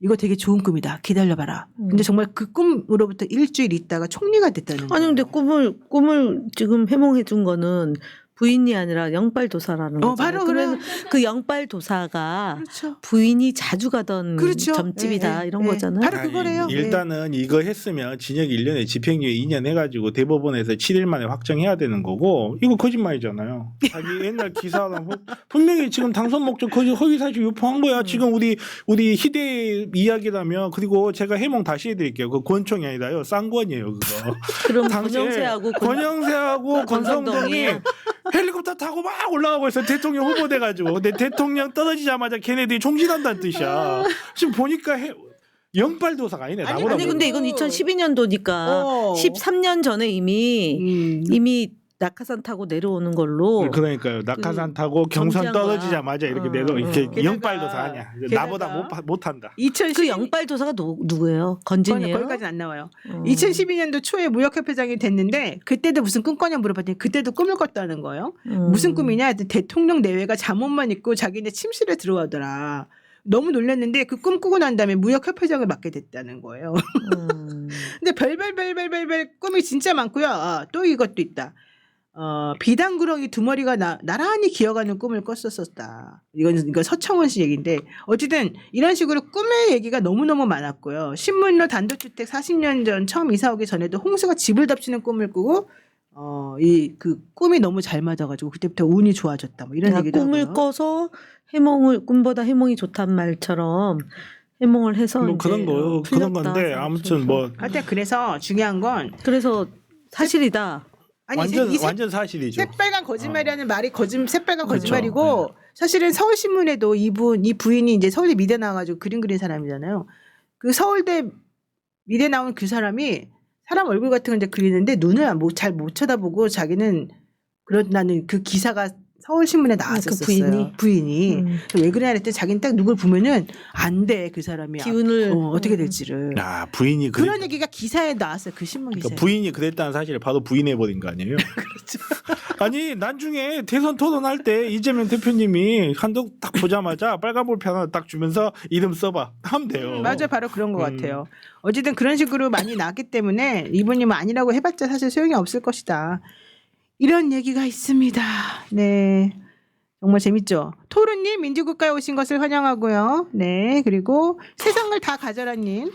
[SPEAKER 1] 이거 되게 좋은 꿈이다. 기다려봐라. 근데 정말 그 꿈으로부터 일주일 있다가 총리가 됐다는 거예요.
[SPEAKER 3] 아니 근데 꿈을 지금 해몽해 준 거는 부인이 아니라 영빨도사라는 거죠.
[SPEAKER 1] 바로
[SPEAKER 3] 그러면 그 영빨도사가
[SPEAKER 1] 그렇죠.
[SPEAKER 3] 부인이 자주 가던
[SPEAKER 1] 그렇죠.
[SPEAKER 3] 점집이다
[SPEAKER 1] 네,
[SPEAKER 3] 이런
[SPEAKER 1] 네.
[SPEAKER 3] 거잖아요.
[SPEAKER 1] 바로 그거래요.
[SPEAKER 2] 일단은 이거 했으면 징역 1년에 집행유예 2년 해가지고 대법원에서 7일 만에 확정해야 되는 거고 이거 거짓말이잖아요. 자기 옛날 기사랑 분명히 지금 당선 목적 허위사실 유포한 거야. 지금 우리 희대 이야기라면 그리고 제가 해몽 다시 해드릴게요. 그 권총이 아니라요. 쌍권이에요 그거.
[SPEAKER 3] 그럼
[SPEAKER 2] 당시에
[SPEAKER 3] 권영세하고
[SPEAKER 2] 권성동이 헬리콥터 타고 막 올라가고 있어. 대통령 후보 돼가지고. 근데 대통령 떨어지자마자 걔네들이 총질한다는 뜻이야. 지금 보니까 영빨도사가 아니네. 나보다
[SPEAKER 3] 아니 근데 이건 2012년도니까 13년 전에 이미 낙하산 타고 내려오는 걸로.
[SPEAKER 2] 그러니까요. 낙하산 타고 경선
[SPEAKER 3] 정지한
[SPEAKER 2] 떨어지자마자 이렇게 내려 이렇게
[SPEAKER 1] 게다가-
[SPEAKER 2] 영빨도사 아니야. 나보다 못한다.
[SPEAKER 3] 그 영빨도사가 누구예요? 건진이에요?
[SPEAKER 1] 거기까지는 안 나와요. 2012년도 초에 무역협회장이 됐는데 그때도 무슨 꿈 꿨냐 물어봤더니 그때도 꿈을 꿨다는 거예요. 무슨 꿈이냐? 대통령 내외가 잠옷만 입고 자기네 침실에 들어가더라. 너무 놀랐는데 그 꿈 꾸고 난 다음에 무역협회장을 맡게 됐다는 거예요. 근데 별별 꿈이 진짜 많고요. 또 이것도 있다. 비단구렁이 두 머리가 나란히 기어가는 꿈을 꿨었다. 이건 서청원 씨 얘기인데 어쨌든 이런 식으로 꿈의 얘기가 너무너무 많았고요. 신문로 단독주택 40년 전 처음 이사 오기 전에도 홍수가 집을 덮치는 꿈을 꾸고 이 그 꿈이 너무 잘 맞아가지고 그때부터 운이 좋아졌다. 뭐 이런 얘기도
[SPEAKER 3] 꿈을
[SPEAKER 1] 하고요.
[SPEAKER 3] 꿔서 꿈보다 해몽이 좋단 말처럼 해몽을 해서
[SPEAKER 2] 뭐
[SPEAKER 3] 이제
[SPEAKER 2] 그런 거 그런 건데 아무튼 뭐
[SPEAKER 1] 하여튼 그래서 중요한 건
[SPEAKER 3] 그래서 사실이다.
[SPEAKER 1] 아니
[SPEAKER 2] 완전 사실이죠.
[SPEAKER 1] 새빨간 거짓말이라는 말이 새빨간
[SPEAKER 2] 그렇죠.
[SPEAKER 1] 거짓말이고 사실은 서울신문에도 이 부인이 이제 서울대 미대 나와가지고 그림 그린 사람이잖아요. 그 서울대 미대 나온 그 사람이 사람 얼굴 같은 거 이제 그리는데 눈을 잘 못 쳐다보고 자기는 그런다는 그 기사가 서울신문에 나왔었어요.
[SPEAKER 3] 그
[SPEAKER 1] 부인이. 왜 그러냐 했더니 자기는 딱 누굴 보면은 안 돼 그 사람이
[SPEAKER 3] 기운을
[SPEAKER 1] 어떻게 될지를.
[SPEAKER 2] 부인이
[SPEAKER 1] 그런 얘기가 기사에 나왔어요. 그 신문 기사에.
[SPEAKER 2] 그러니까 부인이 그랬다는 사실을 바로 부인해버린 거 아니에요? 그렇죠. 아니 나중에 대선 토론할 때 이재명 대표님이 한독 딱 보자마자 빨간 볼펜 하나 딱 주면서 이름 써봐 하면 돼요.
[SPEAKER 1] 맞아요. 바로 그런 것 같아요. 어쨌든 그런 식으로 많이 나왔기 때문에 이분이 뭐 아니라고 해봤자 사실 소용이 없을 것이다. 이런 얘기가 있습니다. 네. 정말 재밌죠. 토르님 민주국가에 오신 것을 환영하고요. 네. 그리고 세상을 다 가져라님.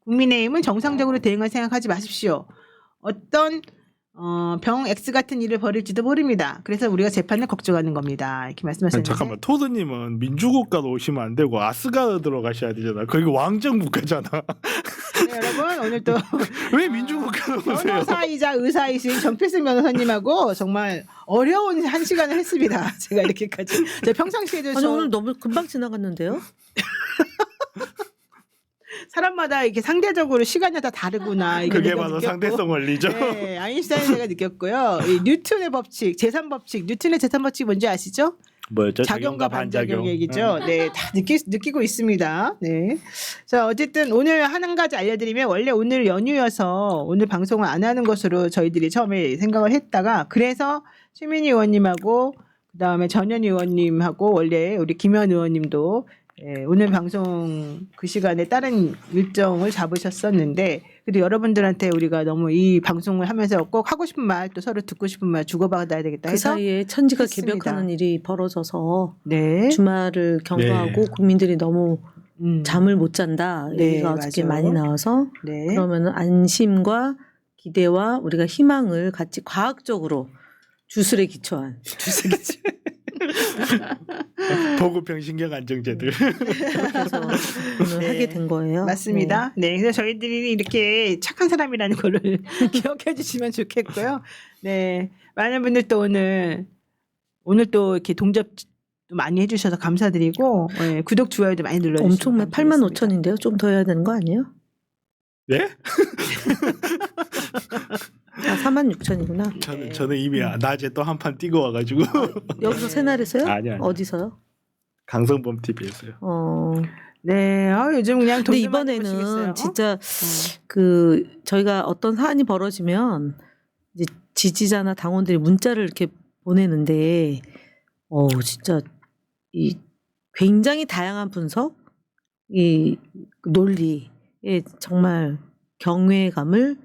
[SPEAKER 1] 국민의힘은 정상적으로 대응할 생각하지 마십시오. 어떤 병 X 같은 일을 벌일지도 모릅니다. 그래서 우리가 재판을 걱정하는 겁니다. 이렇게 말씀하셨는데.
[SPEAKER 2] 잠깐만 토드님은 민주국가로 오시면 안 되고 아스가르드로 가셔야 되잖아. 거기 왕정국가잖아.
[SPEAKER 1] 네, 여러분 오늘 또
[SPEAKER 2] 왜 민주국가로 오세요?
[SPEAKER 1] 변호사이자 의사이신 정필승 변호사님하고 정말 어려운 한 시간을 했습니다. 제가 이렇게까지. 제가 평상시에도
[SPEAKER 3] 아니 오늘 너무 금방 지나갔는데요?
[SPEAKER 1] 사람마다 이렇게 상대적으로 시간이 다 다르구나. 이걸
[SPEAKER 2] 그게
[SPEAKER 1] 내가
[SPEAKER 2] 바로
[SPEAKER 1] 느꼈고.
[SPEAKER 2] 상대성 원리죠.
[SPEAKER 1] 네, 아인슈타인 제가 느꼈고요. 이 뉴턴의 법칙, 재산 법칙, 뉴턴의 재산 법칙 뭔지 아시죠?
[SPEAKER 2] 뭐였죠?
[SPEAKER 1] 작용과 반작용 얘기죠.
[SPEAKER 2] 응.
[SPEAKER 1] 네, 다 느끼고 있습니다. 네. 자, 어쨌든 오늘 한 가지 알려드리면 원래 오늘 연휴여서 오늘 방송을 안 하는 것으로 저희들이 처음에 생각을 했다가 그래서 최민희 의원님하고 그다음에 전현 의원님하고 원래 우리 김현 의원님도 오늘 방송 그 시간에 다른 일정을 잡으셨었는데 그래도 여러분들한테 우리가 너무 이 방송을 하면서 꼭 하고 싶은 말 또 서로 듣고 싶은 말 주고받아야 되겠다
[SPEAKER 3] 그
[SPEAKER 1] 해서
[SPEAKER 3] 사이에 천지가
[SPEAKER 1] 했습니다.
[SPEAKER 3] 개벽하는 일이 벌어져서
[SPEAKER 1] 네.
[SPEAKER 3] 주말을 경과하고
[SPEAKER 2] 네.
[SPEAKER 3] 국민들이 너무
[SPEAKER 1] 음.
[SPEAKER 3] 잠을 못 잔다
[SPEAKER 1] 네,
[SPEAKER 3] 얘기가 어저께
[SPEAKER 1] 맞아요.
[SPEAKER 3] 많이 나와서
[SPEAKER 1] 네.
[SPEAKER 3] 그러면 안심과 기대와 우리가 희망을 같이 과학적으로 주술에 기초한
[SPEAKER 2] 보급형 신경 안정제들.
[SPEAKER 3] 그렇게 해서 오늘
[SPEAKER 1] 네.
[SPEAKER 3] 하게 된 거예요.
[SPEAKER 1] 맞습니다. 네. 그래서 저희들이 이렇게 착한 사람이라는 거를 기억해 주시면 좋겠고요. 네. 많은 분들 또 오늘 또 이렇게 동접 도 많이 해주셔서 감사드리고 네, 구독 좋아요도 많이
[SPEAKER 3] 네.
[SPEAKER 1] 눌러주시고
[SPEAKER 3] 엄청 85,000인데요. 좀 더 해야 되는 거 아니에요?
[SPEAKER 2] 네?
[SPEAKER 3] 아, 46,000이구나.
[SPEAKER 2] 저는 이미 낮에 또 한 판 뛰고 와가지고
[SPEAKER 3] 여기서 새날에서요?
[SPEAKER 2] 아니요.
[SPEAKER 3] 어디서요?
[SPEAKER 2] 강성범 TV에서요.
[SPEAKER 1] 네. 요즘 그냥
[SPEAKER 3] 근데
[SPEAKER 1] 돈만
[SPEAKER 3] 이번에는
[SPEAKER 1] 보시겠어요?
[SPEAKER 3] 진짜 그 저희가 어떤 사안이 벌어지면 이제 지지자나 당원들이 문자를 이렇게 보내는데 진짜 이 굉장히 다양한 분석, 이 논리에 정말 경외감을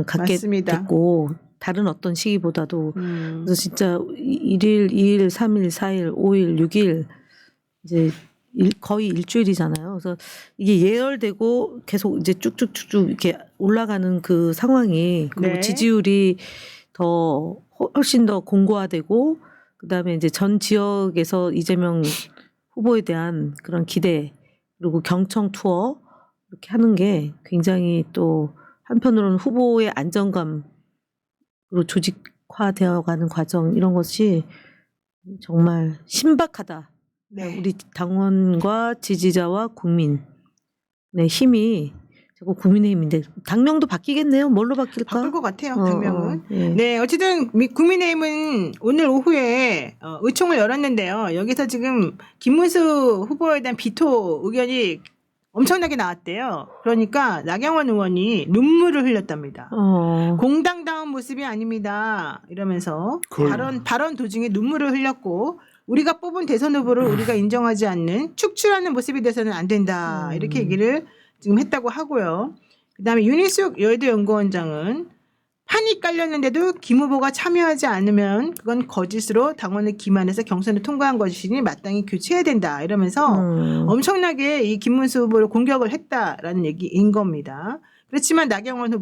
[SPEAKER 3] 갖게
[SPEAKER 1] 맞습니다.
[SPEAKER 3] 됐고 다른 어떤 시기보다도 그래서 진짜 1일, 2일, 3일, 4일, 5일, 6일 이제 거의 일주일이잖아요. 그래서 이게 예열되고 계속 이제 쭉쭉쭉쭉 이렇게 올라가는 그 상황이 그리고
[SPEAKER 1] 네.
[SPEAKER 3] 지지율이 더 훨씬 더 공고화되고 그다음에 이제 전 지역에서 이재명 후보에 대한 그런 기대 그리고 경청 투어 이렇게 하는 게 굉장히 또 한편으로는 후보의 안정감으로 조직화되어가는 과정 이런 것이 정말 신박하다.
[SPEAKER 1] 네.
[SPEAKER 3] 우리 당원과 지지자와 국민의 힘이 자꾸 국민의힘인데 당명도 바뀌겠네요. 뭘로 바뀔까?
[SPEAKER 1] 바꿀 것 같아요. 당명은.
[SPEAKER 3] 예.
[SPEAKER 1] 네, 어쨌든 국민의힘은 오늘 오후에 의총을 열었는데요. 여기서 지금 김문수 후보에 대한 비토 의견이 엄청나게 나왔대요. 그러니까 나경원 의원이 눈물을 흘렸답니다. 공당다운 모습이 아닙니다. 이러면서 발언 도중에 눈물을 흘렸고 우리가 뽑은 대선 후보를 우리가 인정하지 않는 축출하는 모습이 돼서는 안 된다. 이렇게 얘기를 지금 했다고 하고요. 그다음에 윤희숙 여의도 연구원장은 판이 깔렸는데도 김 후보가 참여하지 않으면 그건 거짓으로 당원을 기만해서 경선을 통과한 것이니 마땅히 교체해야 된다. 이러면서 엄청나게 이 김문수 후보를 공격을 했다라는 얘기인 겁니다. 그렇지만 나경원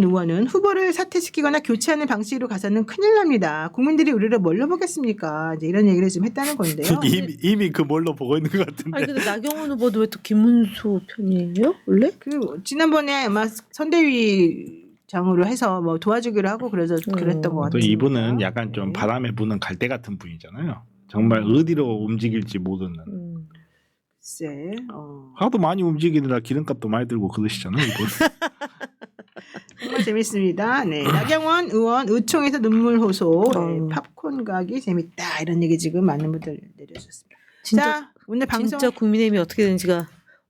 [SPEAKER 1] 의원은 후보를 사퇴시키거나 교체하는 방식으로 가서는 큰일 납니다. 국민들이 우리를 뭘로 보겠습니까? 이제 이런 얘기를 좀 했다는 건데요.
[SPEAKER 2] 이미 그 뭘로 보고 있는 것 같은데.
[SPEAKER 3] 아니 근데 나경원 후보도 왜 또 김문수 편이에요? 원래?
[SPEAKER 1] 그 지난번에 아마 선대위 장으로 해서 뭐 도와주기로 하고 그랬던 것 같아요.
[SPEAKER 2] 또 이분은 약간 좀 바람에 부는 갈대 같은 분이잖아요. 정말 어디로 움직일지 모르는.
[SPEAKER 1] 글쎄.
[SPEAKER 2] 하도 많이 움직이느라 기름값도 많이 들고 그러시잖아요. 이분.
[SPEAKER 1] 정말 재밌습니다. 네, 나경원 의원 의총에서 눈물 호소, 네, 팝콘 가기 재밌다 이런 얘기 지금 많은 분들 내려주셨습니다. 자, 오늘 방송
[SPEAKER 3] 진짜 국민의힘이 어떻게 되는지가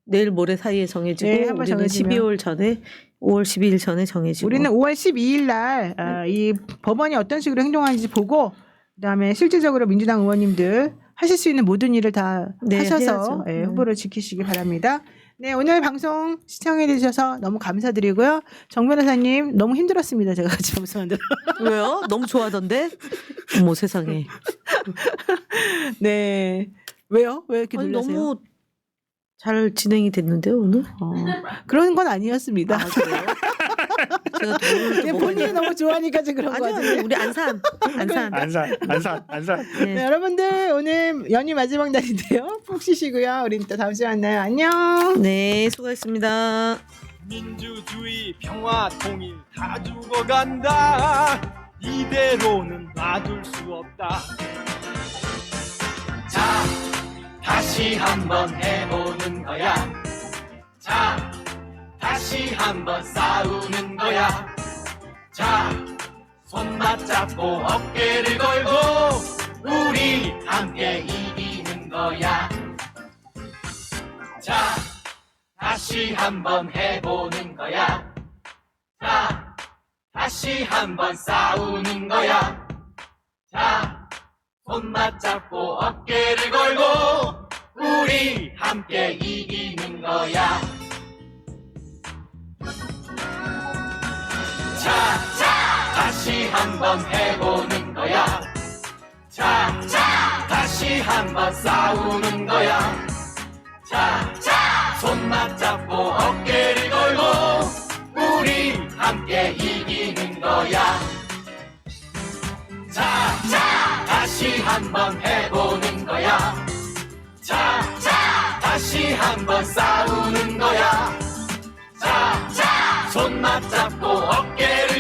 [SPEAKER 3] 내일 모레 사이에 정해지고
[SPEAKER 1] 네, 한번
[SPEAKER 3] 우리는
[SPEAKER 1] 정해지면.
[SPEAKER 3] 12월 전에 5월 12일 전에 정해지고
[SPEAKER 1] 우리는 5월 12일 날 이 법원이 어떤 식으로 행동하는지 보고 그다음에 실질적으로 민주당 의원님들 하실 수 있는 모든 일을 다
[SPEAKER 3] 네,
[SPEAKER 1] 하셔서
[SPEAKER 3] 해야죠.
[SPEAKER 1] 후보를 지키시기 바랍니다. 네, 오늘 방송 시청해 주셔서 너무 감사드리고요. 정 변호사님 너무 힘들었습니다. 제가 같이 방송하느라.
[SPEAKER 3] 왜요? 너무 좋아하던데? 어머 세상에.
[SPEAKER 1] 네. 왜요? 왜 이렇게
[SPEAKER 3] 아니,
[SPEAKER 1] 놀라세요?
[SPEAKER 3] 너무 잘 진행이 됐는데요 오늘?
[SPEAKER 1] 그런 건 아니었습니다.
[SPEAKER 3] 아, 그래요? 제가
[SPEAKER 1] 네, 본인이 너무 좋아하니까 지금 그런 거
[SPEAKER 3] 아니요
[SPEAKER 1] 같은데.
[SPEAKER 3] 우리 안산.
[SPEAKER 2] 안산.
[SPEAKER 1] 네, 여러분들 오늘 연휴 마지막 날인데요. 푹 쉬시고요. 우린 또 다음 주에 만나요. 안녕.
[SPEAKER 3] 네 수고하셨습니다.
[SPEAKER 4] 민주주의 평화 통일 다 죽어간다. 이대로는 놔둘 수 없다. 자 다시 한번 해보는 거야. 자, 다시 한번 싸우는 거야. 자, 손 맞잡고 어깨를 걸고 우리 함께 이기는 거야. 자, 다시 한번 해보는 거야. 자, 다시 한번 싸우는 거야. 자, 손 맞잡고 어깨를 걸고 우리 함께 이기는 거야. 자, 다시 한번 해보는 거야. 자, 다시 한번 싸우는 거야. 자, 손 맞잡고 어깨를 걸고 우리 함께 이기는 거야. 자, 다시 한번 해보는 거야. 자, 다시 한번 싸우는 거야. 자, 손 맞잡고 어깨를